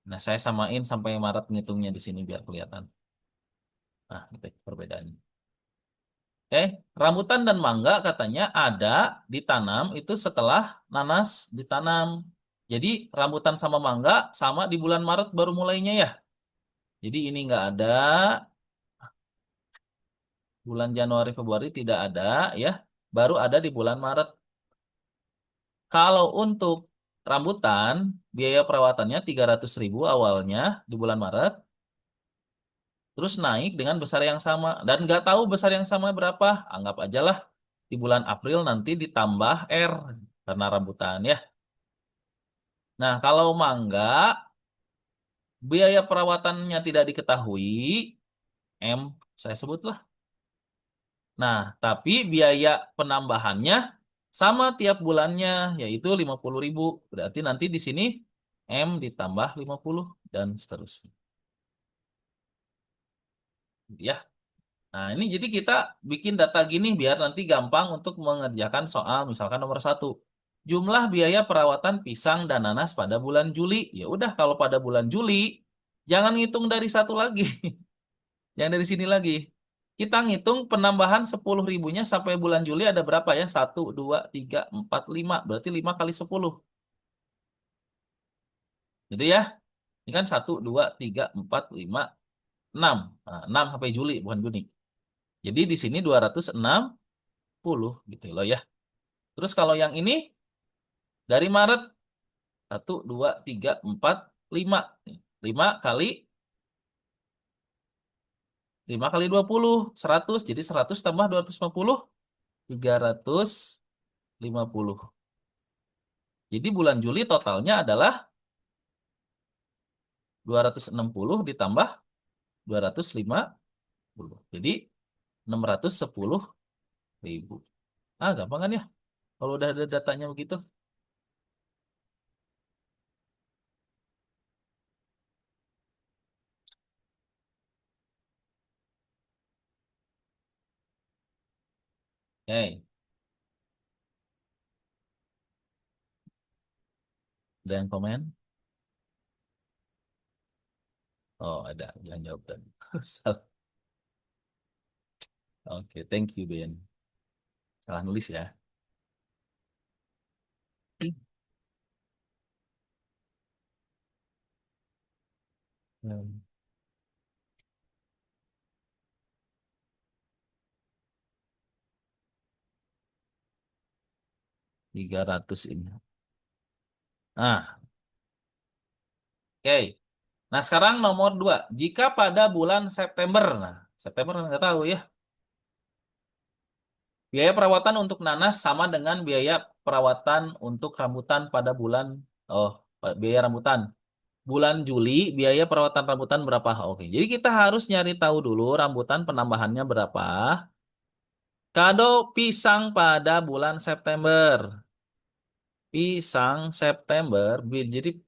Speaker 1: Nah, saya samain sampai Maret ngitungnya di sini biar kelihatan. Nah, itu perbedaannya. Oke, rambutan dan mangga katanya ada ditanam itu setelah nanas ditanam. Jadi rambutan sama mangga sama di bulan Maret baru mulainya ya. Jadi ini nggak ada bulan Januari Februari tidak ada ya. Baru ada di bulan Maret. Kalau untuk rambutan, biaya perawatannya 300.000 awalnya di bulan Maret. terus naik dengan besar yang sama. Dan nggak tahu besar yang sama berapa, anggap aja lah di bulan April nanti ditambah R karena rambutan ya. Nah, kalau mangga, biaya perawatannya tidak diketahui, M, saya sebutlah. Nah, tapi biaya penambahannya sama tiap bulannya, yaitu 50.000. Berarti nanti di sini M ditambah 50 dan seterusnya. Ya, nah ini jadi kita bikin data gini biar nanti gampang untuk mengerjakan soal misalkan nomor satu. Jumlah biaya perawatan pisang dan nanas pada bulan Juli. Ya udah kalau pada bulan Juli, jangan ngitung dari satu lagi. Yang dari sini lagi. Kita ngitung penambahan 10.000-nya sampai bulan Juli ada berapa ya? 1, 2, 3, 4, 5. Berarti 5 kali 10. Gitu ya. Ini kan 1, 2, 3, 4, 5, 6. Nah, 6 sampai Juli, bukan Juni. Jadi di sini 260 gitu loh ya. Terus kalau yang ini dari Maret 1, 2, 3, 4, 5. 5 kali 20, 100. Jadi 100 tambah 250, 350. Jadi bulan Juli totalnya adalah 260 ditambah 250. Jadi 610.000. Ah, gampang kan ya? Kalau udah ada datanya begitu. Hey, ada yang komen? Oh, ada yang jawab tadi. Salah. Oke, thank you, Ben. Salah nulis ya. 300 ini. Nah, oke. Nah, sekarang nomor 2. Jika pada bulan September, nah, September nggak tahu ya. Biaya perawatan untuk nanas sama dengan biaya perawatan untuk rambutan pada bulan, oh, biaya rambutan. Bulan Juli, biaya perawatan rambutan berapa? Oke, jadi kita harus nyari tahu dulu rambutan penambahannya berapa. Kado pisang pada bulan September. Pisang September, jadi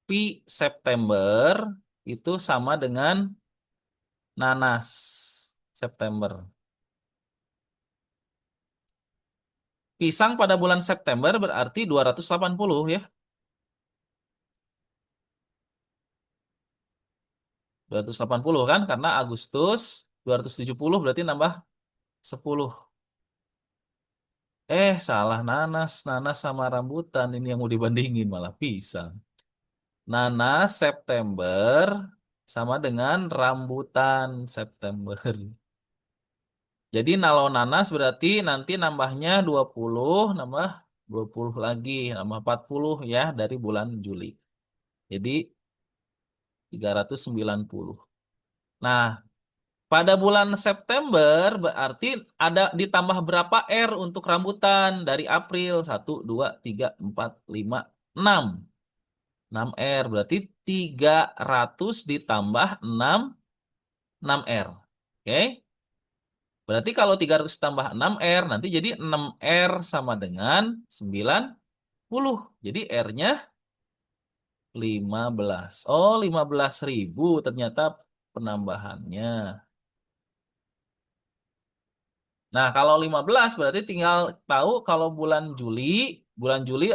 Speaker 1: pi September itu sama dengan nanas September. Pisang pada bulan September berarti 280 ya. 280 kan karena Agustus 270 berarti nambah 10. Salah nanas. Nanas sama rambutan ini yang mau dibandingin malah pisang. Nanas September sama dengan rambutan September. Jadi kalau nanas berarti nanti nambahnya 20, nambah 20 lagi, nambah 40 ya dari bulan Juli. Jadi 390. Nah, pada bulan September berarti ada ditambah berapa R untuk rambutan dari April? 1, 2, 3, 4, 5, 6. 6 R berarti 300 ditambah 6, 6 R. Oke? Berarti kalau 300 tambah 6 R nanti jadi 6 R sama dengan 90. Jadi R-nya 15. Oh, 15.000 ternyata penambahannya. Nah, kalau 15 berarti tinggal tahu kalau bulan Juli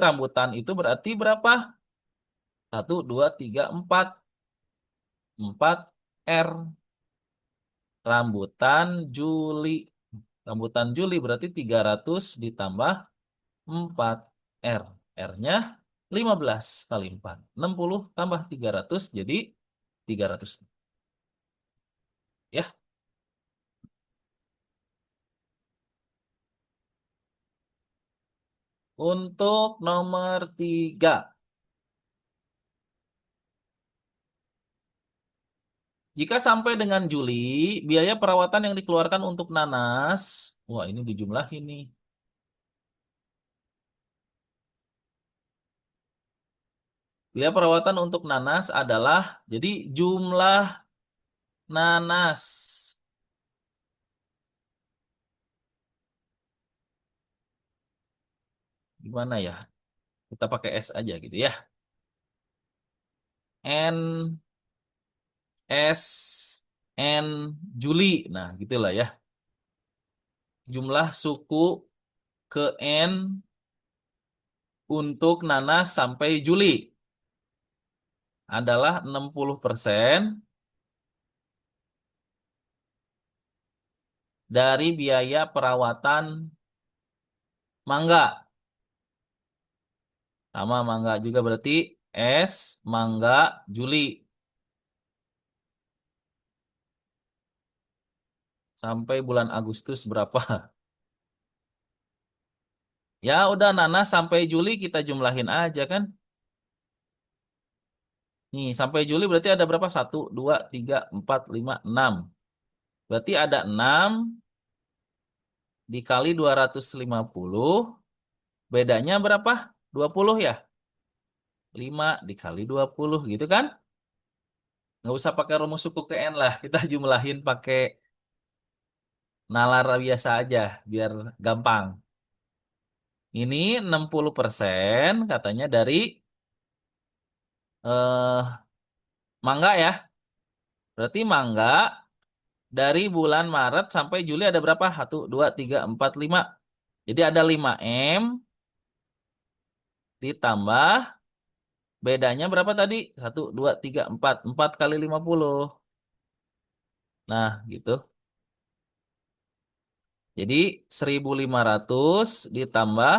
Speaker 1: rambutan itu berarti berapa? 1, 2, 3, 4. 4 R. Rambutan Juli. Rambutan Juli berarti 300 ditambah 4 R. R-nya 15 kali 4. 60 tambah 300 jadi 300. Ya, untuk nomor 3. Jika sampai dengan Juli, biaya perawatan yang dikeluarkan untuk nanas, wah ini dijumlahin nih. Biaya perawatan untuk nanas adalah, jadi jumlah nanas. Gimana ya? Kita pakai S aja gitu ya. N, S, N, Juli. Nah, gitulah ya. Jumlah suku ke N untuk nanas sampai Juli adalah 60% dari biaya perawatan mangga. Sama mangga juga berarti S, mangga, Juli. Sampai bulan Agustus berapa? Ya udah nanas sampai Juli kita jumlahin aja kan. Nih sampai Juli berarti ada berapa? 1, 2, 3, 4, 5, 6. Berarti ada 6 dikali 250. Bedanya berapa? 20 ya? 5 dikali 20 gitu kan? Nggak usah pakai rumus suku ke N lah. Kita jumlahin pakai nalar biasa aja biar gampang. Ini 60% katanya dari eh, mangga ya. Berarti mangga dari bulan Maret sampai Juli ada berapa? 1, 2, 3, 4, 5. Jadi ada 5M ditambah bedanya berapa tadi? 1, 2, 3, 4. 4 kali 50. Nah, gitu. Jadi 1.500 ditambah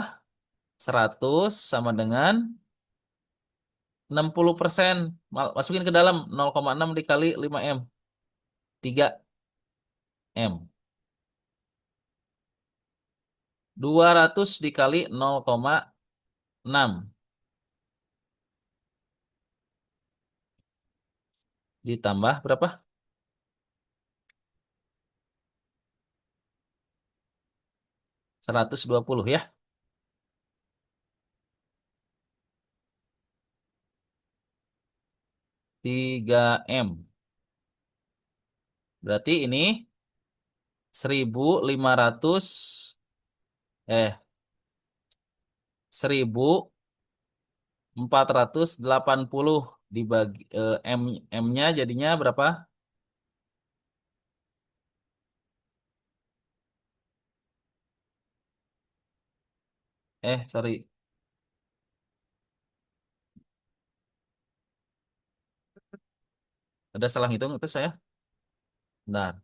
Speaker 1: 100 sama dengan 60%. Masukin ke dalam 0,6 dikali 5M. 3M. 200 dikali 0,6. Ditambah berapa? 120 ya. 3M. Berarti ini 1.500 eh 1.480 dibagi M-nya jadinya berapa? Sorry. Ada salah hitung itu saya. Bentar.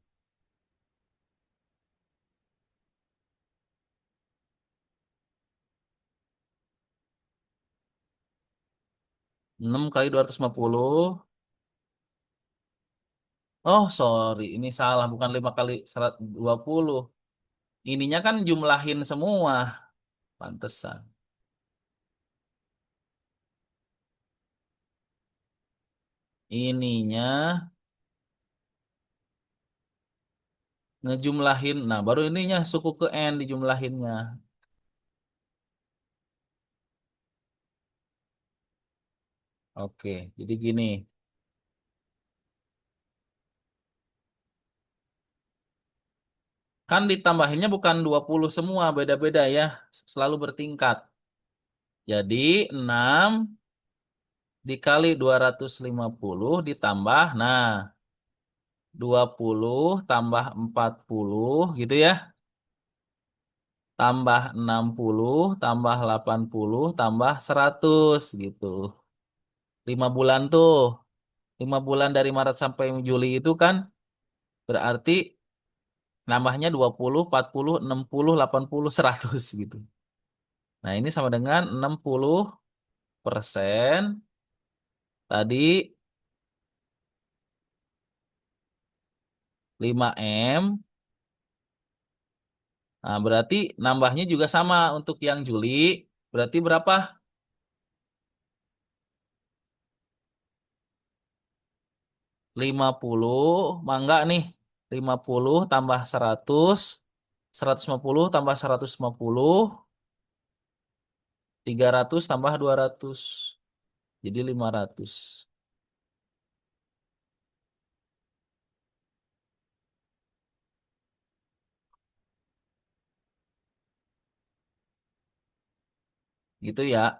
Speaker 1: 6 kali 250. Oh, sorry. Ini salah. Bukan 5 kali 120. Ininya kan jumlahin semua. Pantesan. Ininya ngejumlahin. Nah, baru ininya suku ke N dijumlahinnya. Oke, jadi gini. Kan ditambahinnya bukan 20 semua, beda-beda ya. Selalu bertingkat. Jadi 6 dikali 250 ditambah. Nah, 20 tambah 40 gitu ya. Tambah 60 tambah 80 tambah 100 gitu. 5 bulan tuh. 5 bulan dari Maret sampai Juli itu kan berarti nambahnya 20, 40, 60, 80, 100 gitu. Nah, ini sama dengan 60% tadi 5M. Nah, berarti nambahnya juga sama untuk yang Juli. Berarti berapa? 50 mangga nih. 50 tambah 100, 150 tambah 150, 300 tambah 200. Jadi 500. Gitu ya.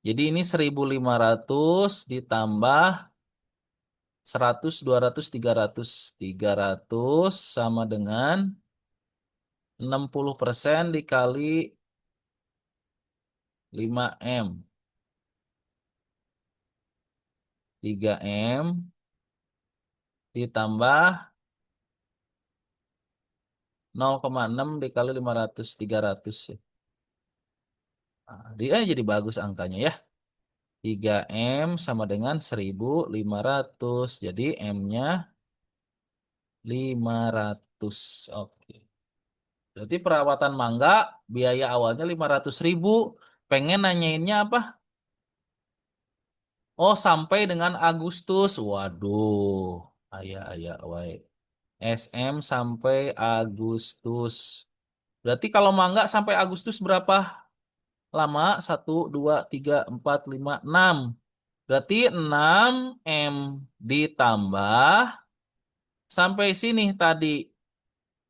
Speaker 1: Jadi ini 1.500 ditambah 100, 200, 300. 300 sama dengan 60% dikali 5M. 3M ditambah 0,6 dikali 500. 300 ya. Nah, dia jadi bagus angkanya ya. 3M sama dengan 1.500. Jadi M-nya 500. Oke. Berarti perawatan mangga biaya awalnya 500.000. Pengen nanyainnya apa? Oh, sampai dengan Agustus. Waduh. Ayah, ayah, wae. SM sampai Agustus. Berarti kalau mangga sampai Agustus berapa lama? 1, 2, 3, 4, 5, 6. Berarti 6M ditambah sampai sini tadi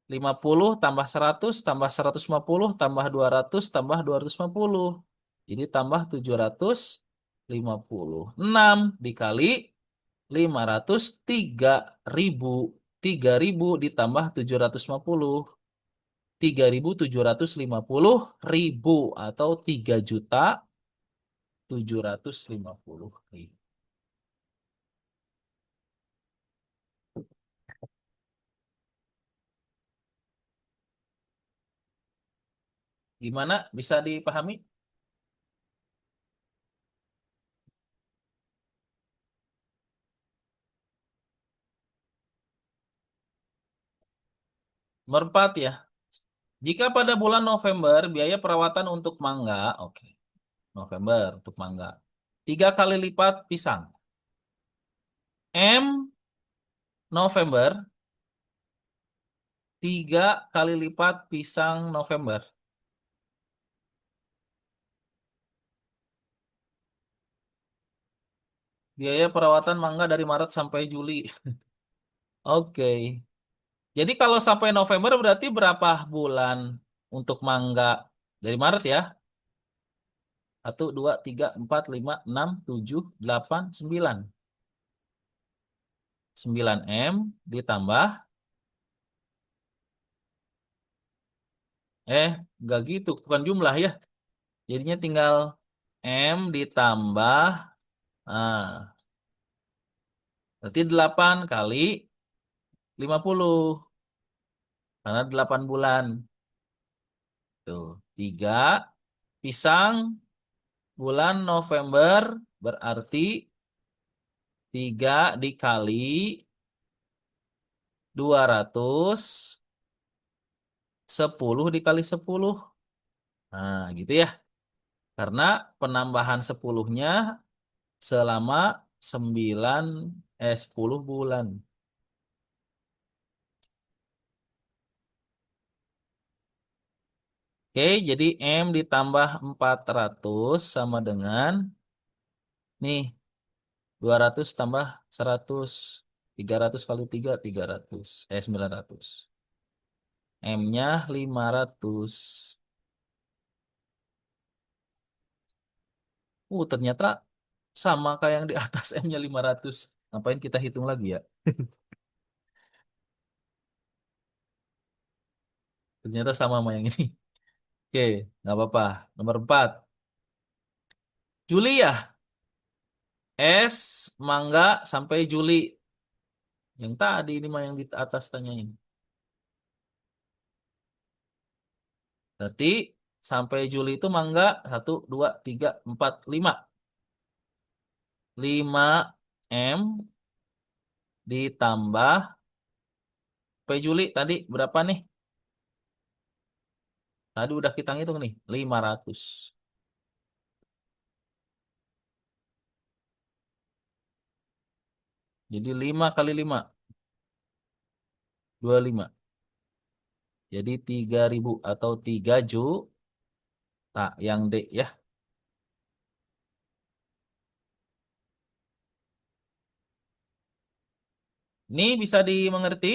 Speaker 1: 50 tambah 100 tambah 150 tambah 200 tambah 250. Jadi tambah 750. 6 dikali 500, 3.000. 3.000 ditambah 750. 3.750.000 atau 3.750.000. Gimana? Bisa dipahami? Merempat ya. Jika pada bulan November biaya perawatan untuk mangga, oke, November untuk mangga, 3 kali lipat pisang. M November, 3 kali lipat pisang November. Biaya perawatan mangga dari Maret sampai Juli. Oke. Jadi kalau sampai November berarti berapa bulan untuk mangga? Dari Maret ya. 1, 2, 3, 4, 5, 6, 7, 8, 9. 9M ditambah, nggak gitu, bukan jumlah ya. Jadinya tinggal M ditambah, nah, berarti 8 kali 50. Karena 8 bulan. Tuh, 3 pisang bulan November berarti 3 dikali 200, 10 dikali 10. Nah, gitu ya. Karena penambahan 10-nya selama 10 bulan. Oke, jadi M ditambah 400 sama dengan nih 200 tambah 100. 300 kali 3, 300. 900. M-nya 500. Ternyata sama kayak yang di atas M-nya 500. Ngapain kita hitung lagi ya? Ternyata sama sama yang ini. Oke, nggak apa-apa. Nomor 4. Juli ya. S, mangga sampai Juli. Yang tadi ini mah yang di atas tanyain. Berarti sampai Juli itu mangga 1, 2, 3, 4, 5. 5M ditambah sampai Juli tadi berapa nih? Tadi udah kita hitung nih, 500. Jadi 5 kali 5, 25. Jadi 3.000 atau 3 juta yang D ya. Ini bisa dimengerti?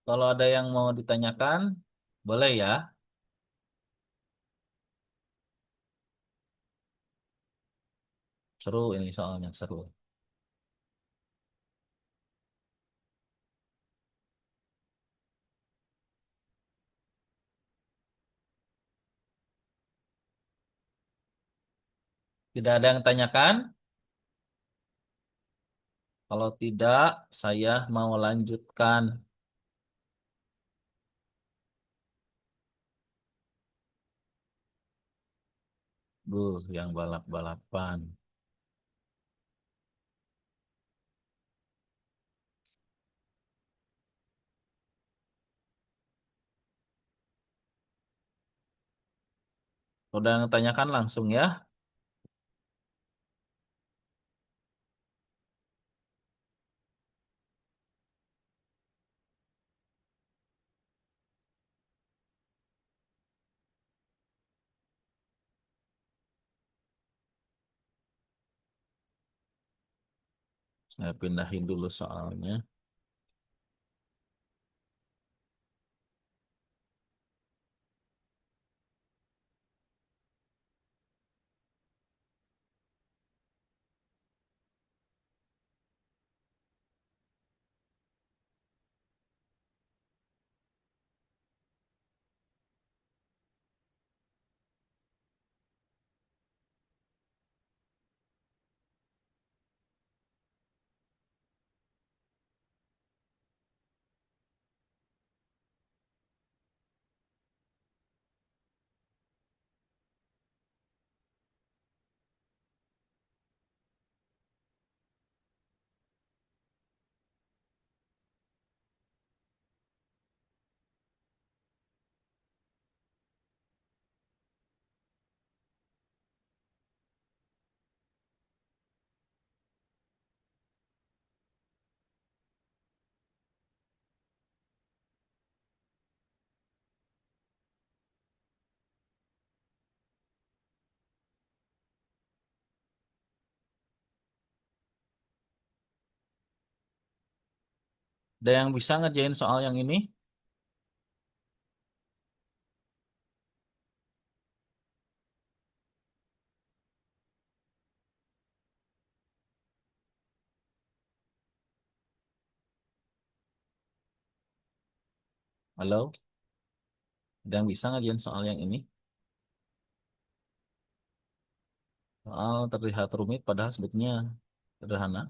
Speaker 1: Kalau ada yang mau ditanyakan, boleh ya. Seru ini soalnya, seru. Tidak ada yang tanyakan? Kalau tidak, saya mau lanjutkan. Yang balap-balapan. Udah yang tanyakan langsung ya. Saya pindahin dulu soalnya. Ada yang bisa ngerjain soal yang ini? Halo? Ada yang bisa ngerjain soal yang ini? Soal terlihat rumit padahal sebetulnya sederhana.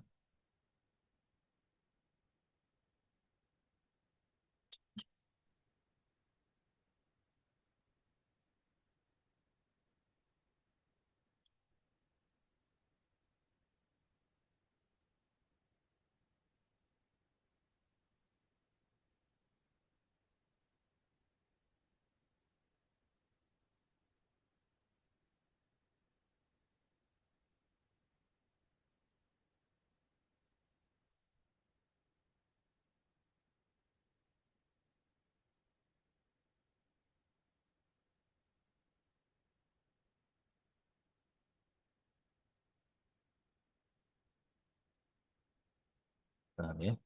Speaker 1: Bentar ya.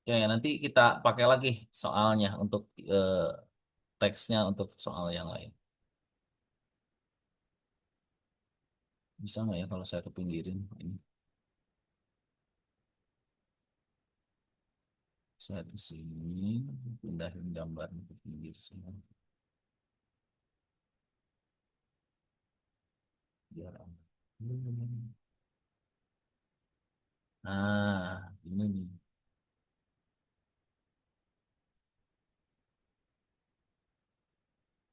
Speaker 1: Ya, ya, nanti kita pakai lagi soalnya untuk eh, teksnya untuk soal yang lain. Bisa nggak ya kalau saya kepinggirin ini? Saya di sini pindahin gambar ke pinggir semua. Biar aman. Nah, ini nih.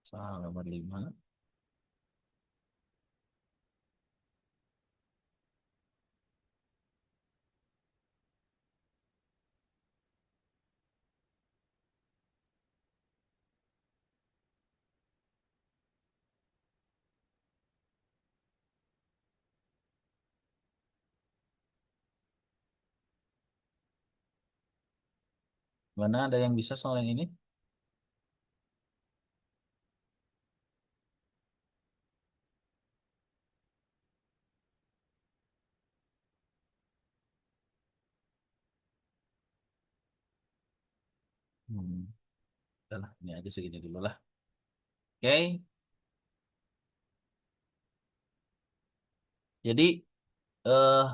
Speaker 1: Soal nomor 5. Mana ada yang bisa soal yang ini? Hmm. Udah lah, ini aja segini dulu lah. Oke, jadi eh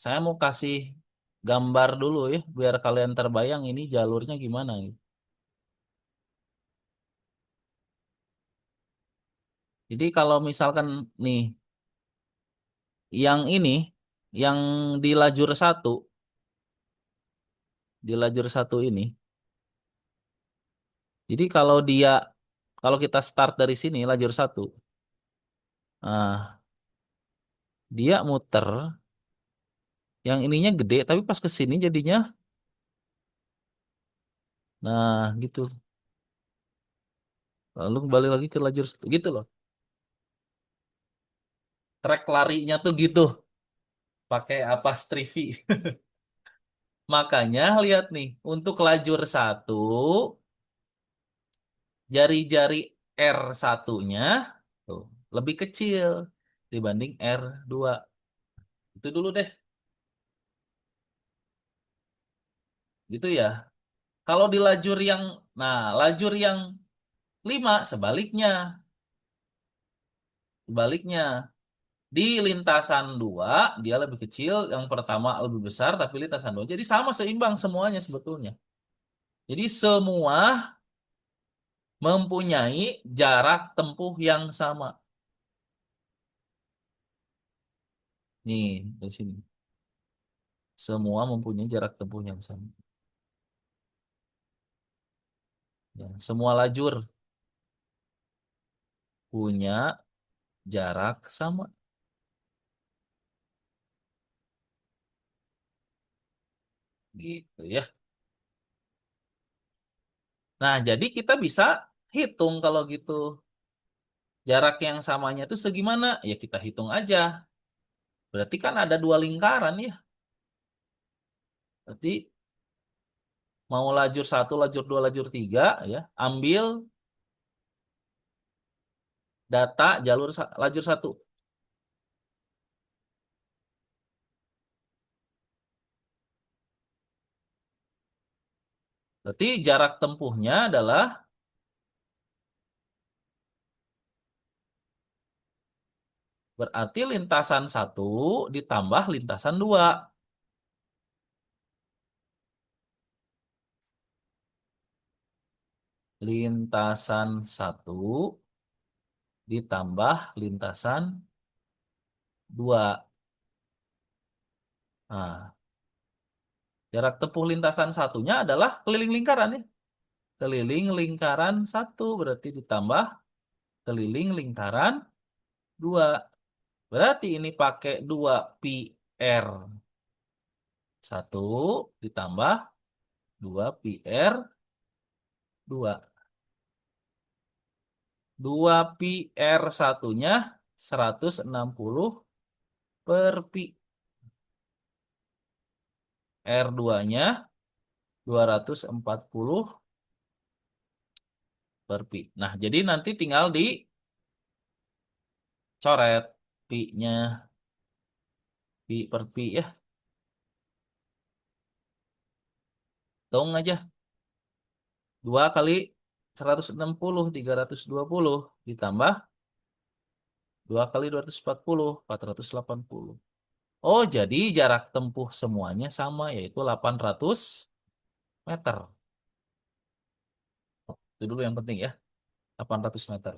Speaker 1: saya mau kasih gambar dulu ya, biar kalian terbayang ini jalurnya gimana gitu. Jadi kalau misalkan nih, yang ini, yang di lajur satu, di lajur satu ini, jadi kalau kita start dari sini, lajur satu, nah, dia muter, yang ininya gede, tapi pas ke sini jadinya, nah gitu. Lalu kembali lagi ke lajur satu, gitu loh. Trek larinya tuh gitu, pakai apa strivi. Makanya lihat nih, untuk lajur satu, jari-jari r satunya tuh lebih kecil dibanding R2. Itu dulu deh, gitu ya. Kalau di lajur yang, nah lajur yang 5 sebaliknya, sebaliknya. Di lintasan 2 dia lebih kecil, yang pertama lebih besar, tapi lintasan 2 jadi sama seimbang semuanya sebetulnya. Jadi semua mempunyai jarak tempuh yang sama. Nih, di sini. Semua mempunyai jarak tempuh yang sama. Ya, semua lajur punya jarak sama. Gitu ya. Nah, jadi kita bisa hitung kalau gitu. Jarak yang samanya itu segimana? Ya kita hitung aja. Berarti kan ada dua lingkaran ya. Berarti mau lajur satu, lajur dua, lajur tiga ya. Ambil data lajur satu. Berarti jarak tempuhnya adalah berarti lintasan satu ditambah lintasan dua. Lintasan satu ditambah lintasan dua. Nah, jarak tempuh lintasan satunya adalah keliling lingkaran ya. Keliling lingkaran satu berarti ditambah keliling lingkaran dua. Berarti ini pakai 2 pi r satu ditambah 2 pi r dua. 2 pi r satunya 160 per pi. R 2-nya 240 per pi. Nah, jadi nanti tinggal dicoret pi-nya, pi per pi ya. Hitung aja. 2 kali 160, 320 ditambah 2 kali 240, 480. Oh, jadi jarak tempuh semuanya sama, yaitu 800 meter. Itu dulu yang penting ya, 800 meter.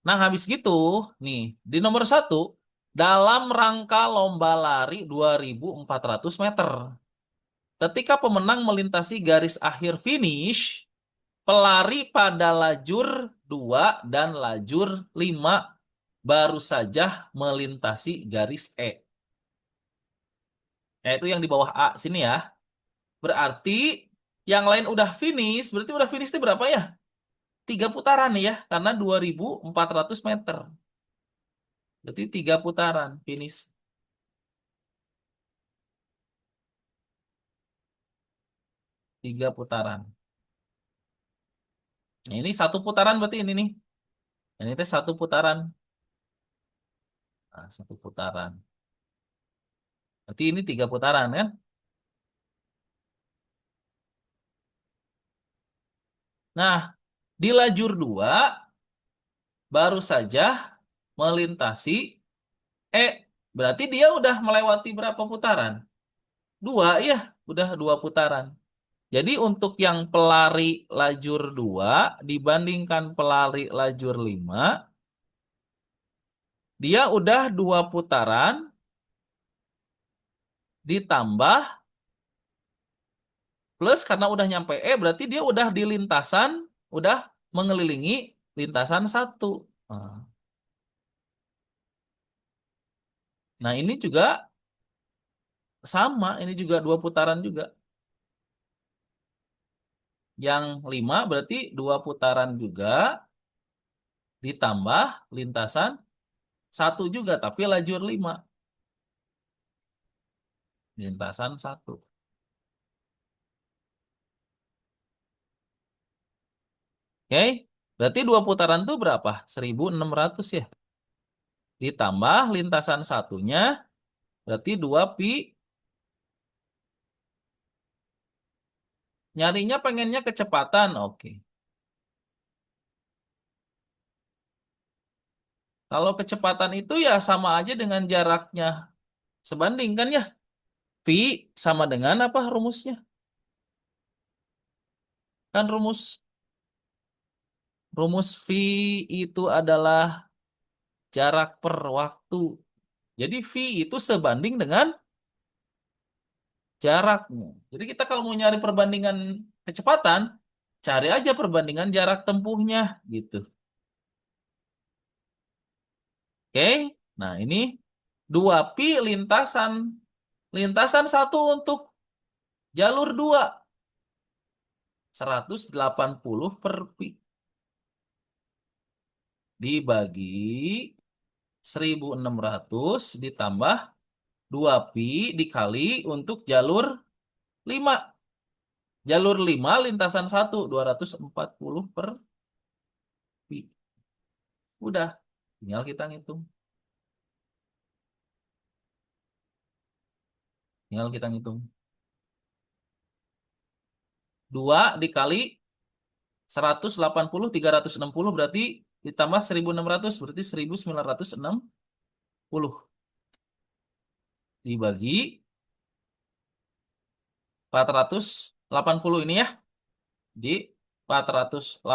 Speaker 1: Nah, habis gitu, nih, di nomor satu, dalam rangka lomba lari 2.400 meter. Ketika pemenang melintasi garis akhir finish, pelari pada lajur 2 dan lajur 5 baru saja melintasi garis E. Yaitu yang di bawah A sini ya. Berarti yang lain udah finish, berarti udah finish itu berapa ya? 3 putaran nih ya, karena 2.400 meter. Berarti 3 putaran finish. 3 putaran. Nah, ini 1 putaran berarti ini nih. Ini teh 1 putaran. Nah, 1 putaran. Berarti ini 3 putaran kan? Nah, di lajur 2 baru saja melintasi E. Berarti dia udah melewati berapa putaran? 2 ya, udah 2 putaran. Jadi untuk yang pelari lajur 2 dibandingkan pelari lajur 5, dia udah 2 putaran ditambah plus karena udah nyampe E berarti dia udah di lintasan, udah mengelilingi lintasan 1. Nah, ini juga sama, ini juga 2 putaran juga. Yang 5 berarti 2 putaran juga ditambah lintasan 1 juga, tapi lajur 5. Lintasan 1. Oke, berarti 2 putaran itu berapa? 1.600 ya. Ditambah lintasan satunya, berarti 2 pi. Nyarinya pengennya kecepatan, oke. Kalau kecepatan itu ya sama aja dengan jaraknya sebanding kan ya. V sama dengan apa rumusnya? Kan rumus V itu adalah jarak per waktu. Jadi V itu sebanding dengan jaraknya. Jadi kita kalau mau nyari perbandingan kecepatan, cari aja perbandingan jarak tempuhnya gitu. Oke. Nah, ini 2 pi lintasan. Lintasan 1 untuk jalur 2. 180 per pi. Dibagi 1.600 ditambah 2 pi dikali untuk jalur 5. Jalur 5 lintasan 1 240 per pi. Udah, tinggal kita ngitung. Tinggal kita ngitung. 2 dikali 180 360 berarti ditambah 1.600 berarti 1.960 dibagi 480 ini ya. Di 480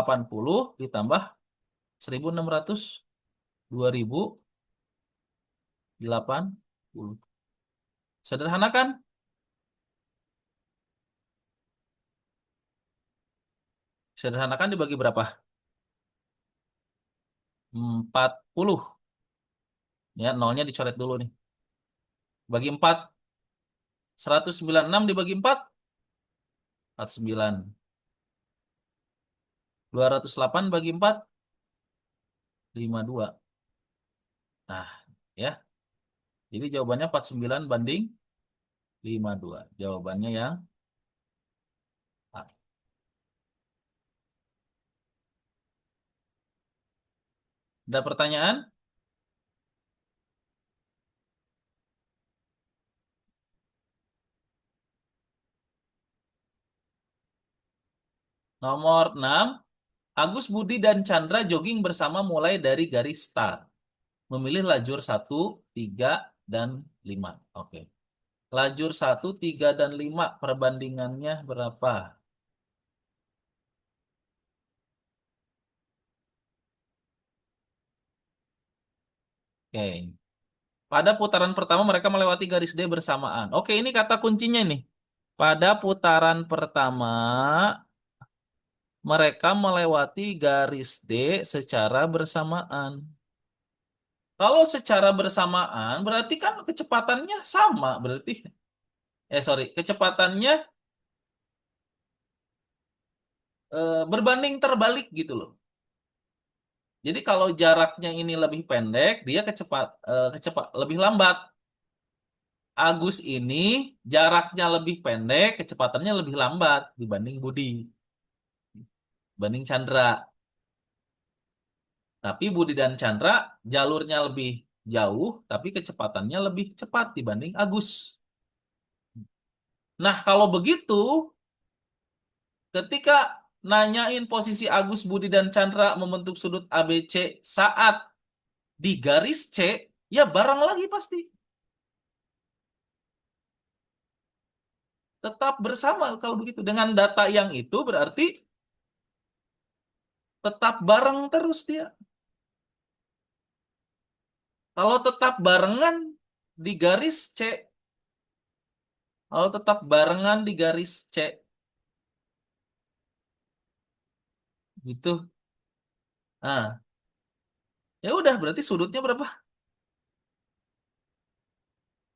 Speaker 1: ditambah 1.600 2.080. Sederhana kan? dibagi berapa? 40. Ya, nolnya dicoret dulu nih. Bagi 4. 196 dibagi 4. 49. 208 bagi 4. 52. Nah, ya. Jadi jawabannya 49 banding 52. Jawabannya yang A. Ada pertanyaan? Nomor 6. Agus, Budi, dan Chandra jogging bersama mulai dari garis start. Memilih lajur 1, 3, dan 5. Oke. Lajur 1, 3, dan 5 perbandingannya berapa? Oke. Pada putaran pertama mereka melewati garis D bersamaan. Oke, ini kata kuncinya nih. Pada putaran pertama mereka melewati garis D secara bersamaan. Kalau secara bersamaan berarti kan kecepatannya sama berarti. Sorry, kecepatannya berbanding terbalik gitu loh. Jadi kalau jaraknya ini lebih pendek, dia kecepat lebih lambat. Agus ini jaraknya lebih pendek, kecepatannya lebih lambat dibanding Budi, dibanding Chandra. Tapi Budi dan Chandra jalurnya lebih jauh, tapi kecepatannya lebih cepat dibanding Agus. Nah, kalau begitu, ketika nanyain posisi Agus, Budi, dan Chandra membentuk sudut ABC saat di garis C, ya bareng lagi pasti. Tetap bersama kalau begitu. Dengan data yang itu berarti tetap bareng terus dia. Kalau tetap barengan di garis C, kalau tetap barengan di garis C, gitu. Nah, ya udah berarti sudutnya berapa?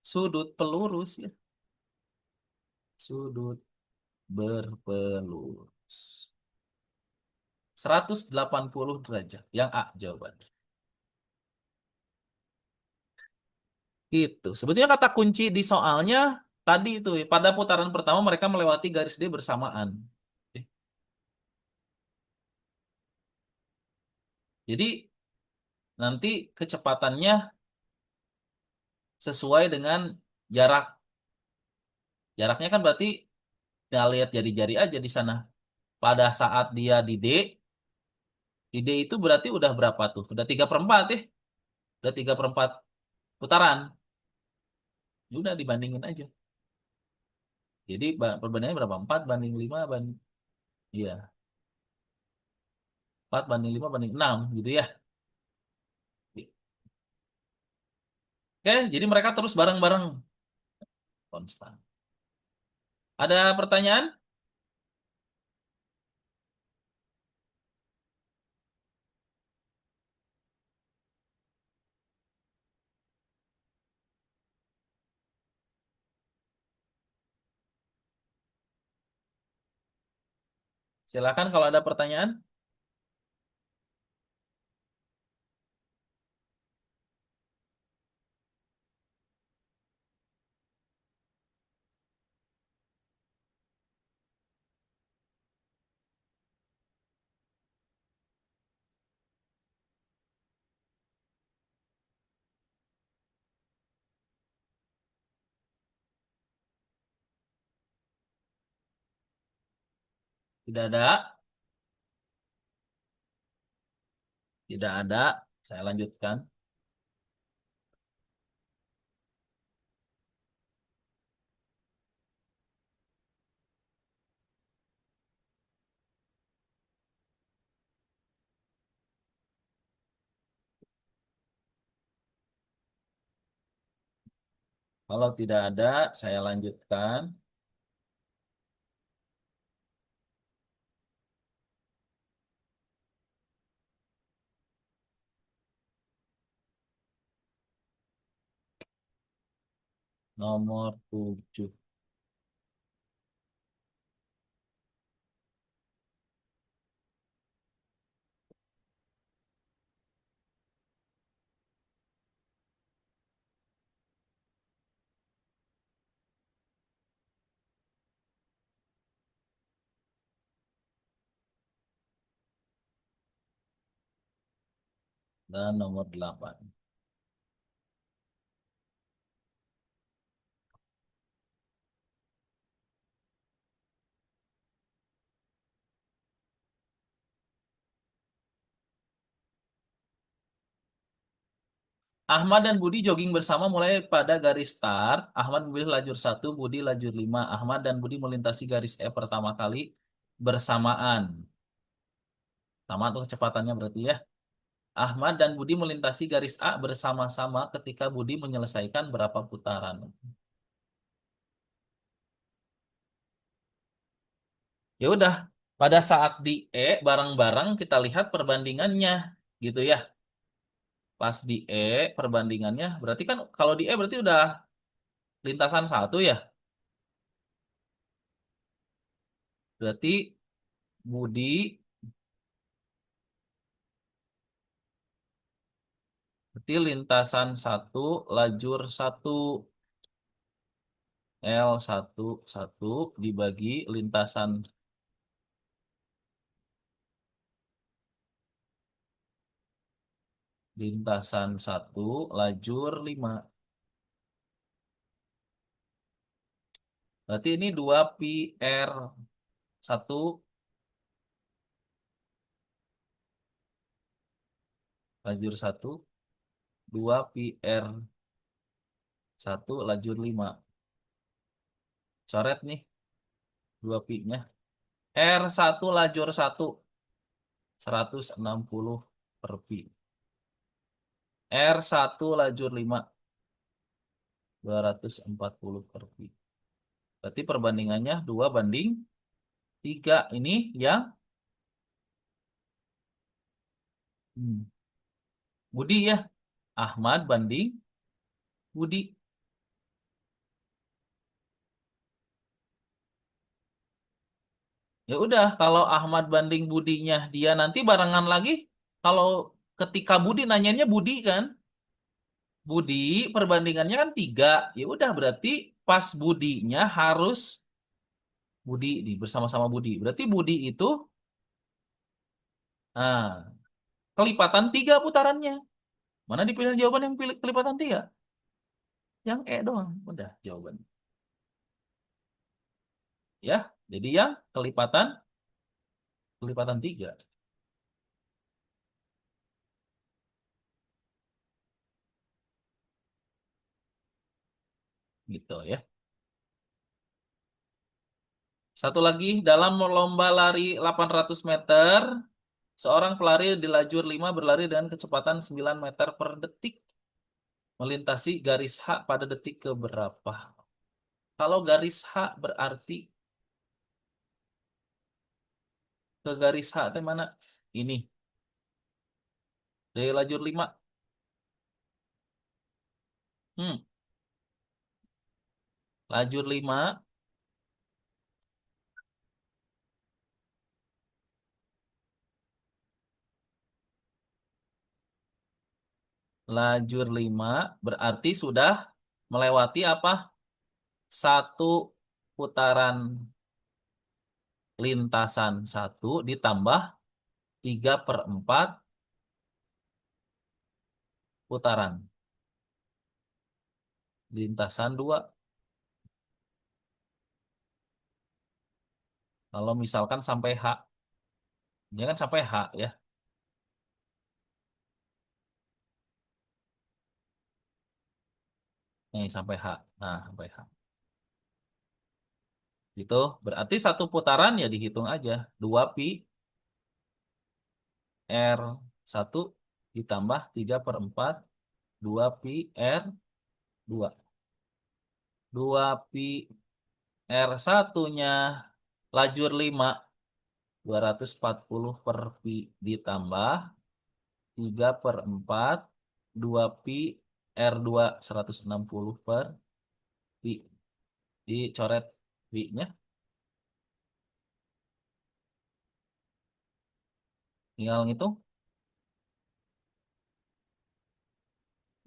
Speaker 1: Sudut pelurus ya. Sudut berpelurus. 180 derajat. Yang A jawabannya. Itu. Sebetulnya kata kunci di soalnya tadi itu ya, pada putaran pertama mereka melewati garis D bersamaan. Jadi nanti kecepatannya sesuai dengan jarak. Jaraknya kan berarti kita lihat jari-jari aja di sana. Pada saat dia di D itu berarti udah berapa tuh? Udah 3/4 ya? Udah 3/4 putaran. Ya udah dibandingin aja. Jadi perbandingannya berapa? 4 banding 5 banding, iya, 4 banding 5 banding 6 gitu ya. Oke, jadi mereka terus bareng-bareng konstan. Ada pertanyaan? Silakan kalau ada pertanyaan. Tidak ada. Tidak ada. Saya lanjutkan. Kalau tidak ada, saya lanjutkan. Nomor 7. Dan nomor 8. Ahmad dan Budi jogging bersama mulai pada garis start. Ahmad memilih lajur 1, Budi lajur 5. Ahmad dan Budi melintasi garis E pertama kali bersamaan. Sama tuh kecepatannya berarti ya. Ahmad dan Budi melintasi garis A bersama-sama ketika Budi menyelesaikan berapa putaran. Ya udah, pada saat di E bareng-bareng kita lihat perbandingannya gitu ya. Pas di E perbandingannya berarti kan kalau di E berarti udah lintasan satu ya. Berarti Budi berarti lintasan satu lajur satu. L11 dibagi lintasan 1 lajur 5. Berarti ini 2 pi R1 lajur 1, 2 pi R1 lajur 5. Coret nih 2 pi-nya. R1 lajur 1 160 per pi. R1 lajur 5 240 per pi. Berarti perbandingannya 2:3. Ini yang Budi ya. Ahmad banding Budi. Ya udah, kalau Ahmad banding Budinya dia nanti barengan lagi. Kalau ketika Budi nanyanya Budi kan, Budi perbandingannya kan 3. Ya udah berarti pas Budinya harus Budi nih bersama-sama Budi. Berarti Budi itu nah, kelipatan 3 putarannya. Mana dipilih jawaban yang pilih kelipatan 3? Yang E doang. Udah jawaban. Ya, jadi yang kelipatan 3. Gitu ya. Satu lagi, dalam lomba lari 800 meter, seorang pelari di lajur 5 berlari dengan kecepatan 9 meter per detik, melintasi garis H pada detik ke berapa? Kalau garis H berarti ke garis H itu mana? Ini, dari lajur 5. Hmm, lajur 5, lajur 5 berarti sudah melewati apa? Satu putaran lintasan 1 ditambah 3/4 putaran lintasan 2. Kalau misalkan sampai H, dia kan sampai H ya. Nih sampai H. Nah, sampai H. Gitu. Berarti satu putaran ya dihitung aja. 2 pi R1 ditambah 3/4 2 pi R2. 2 pi R1-nya lajur 5 240 per pi ditambah 3/4 2 pi R2 160 per pi. Dicoret pi-nya. Tinggal ngitung.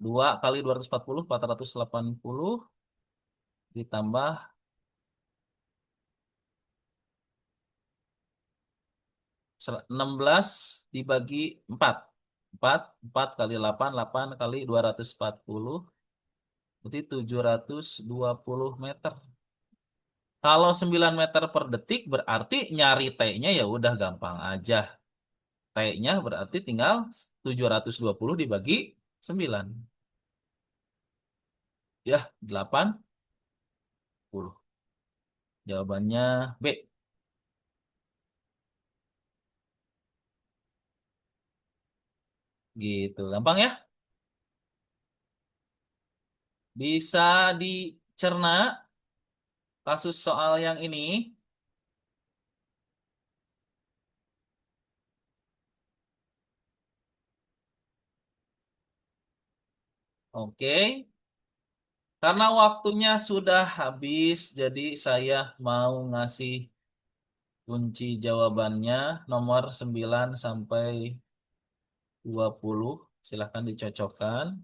Speaker 1: 2 kali 240, 480 ditambah 16 dibagi 4. 4 kali 8, 8 kali 240, berarti 720 meter. Kalau 9 meter per detik berarti nyari T-nya ya udah gampang aja. T-nya berarti tinggal 720 dibagi 9. Ya, 80. Jawabannya B. Gitu. Gampang ya? Bisa dicerna kasus soal yang ini. Oke. Karena waktunya sudah habis, jadi saya mau ngasih kunci jawabannya nomor 9 sampai 20. Silahkan dicocokkan. . . . . . . . . . . . . . . . . . . . . . . . . . . . . . . . . . . . . . . . . . . . . . . . . . . . . . . . . . . . . . . . . . . . . . . . . .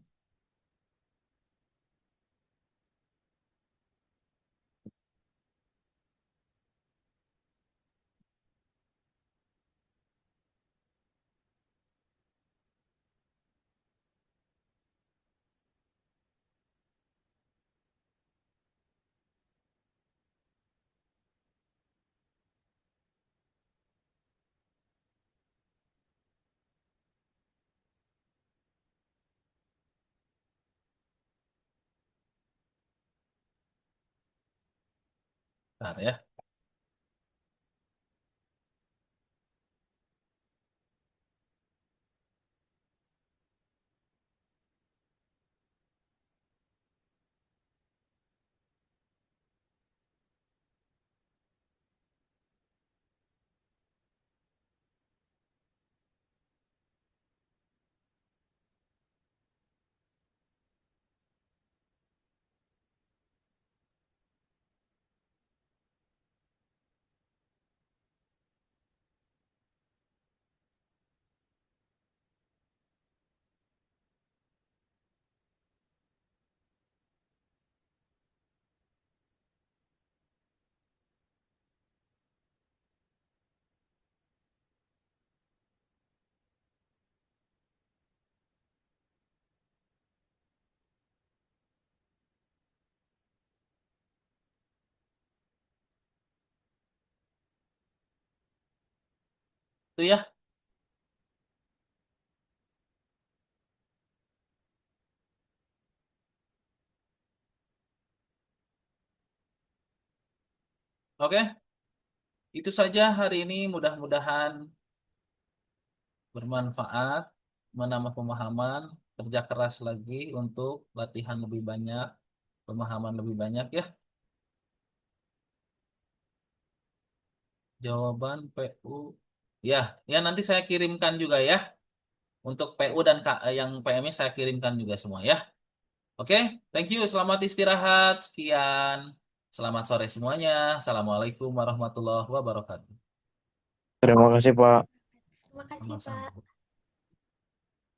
Speaker 1: Bentar ya. Itu ya. Oke, itu saja hari ini. Mudah-mudahan bermanfaat, menambah pemahaman, kerja keras lagi untuk latihan lebih banyak, pemahaman lebih banyak ya. Jawaban PU. Ya, ya nanti saya kirimkan juga ya. Untuk PU dan yang PM-nya saya kirimkan juga semua ya. Oke, thank you. Selamat istirahat. Sekian. Selamat sore semuanya. Assalamualaikum warahmatullahi wabarakatuh.
Speaker 2: Terima kasih, Pak.
Speaker 3: Terima kasih,
Speaker 1: Sama-sama.
Speaker 3: Pak.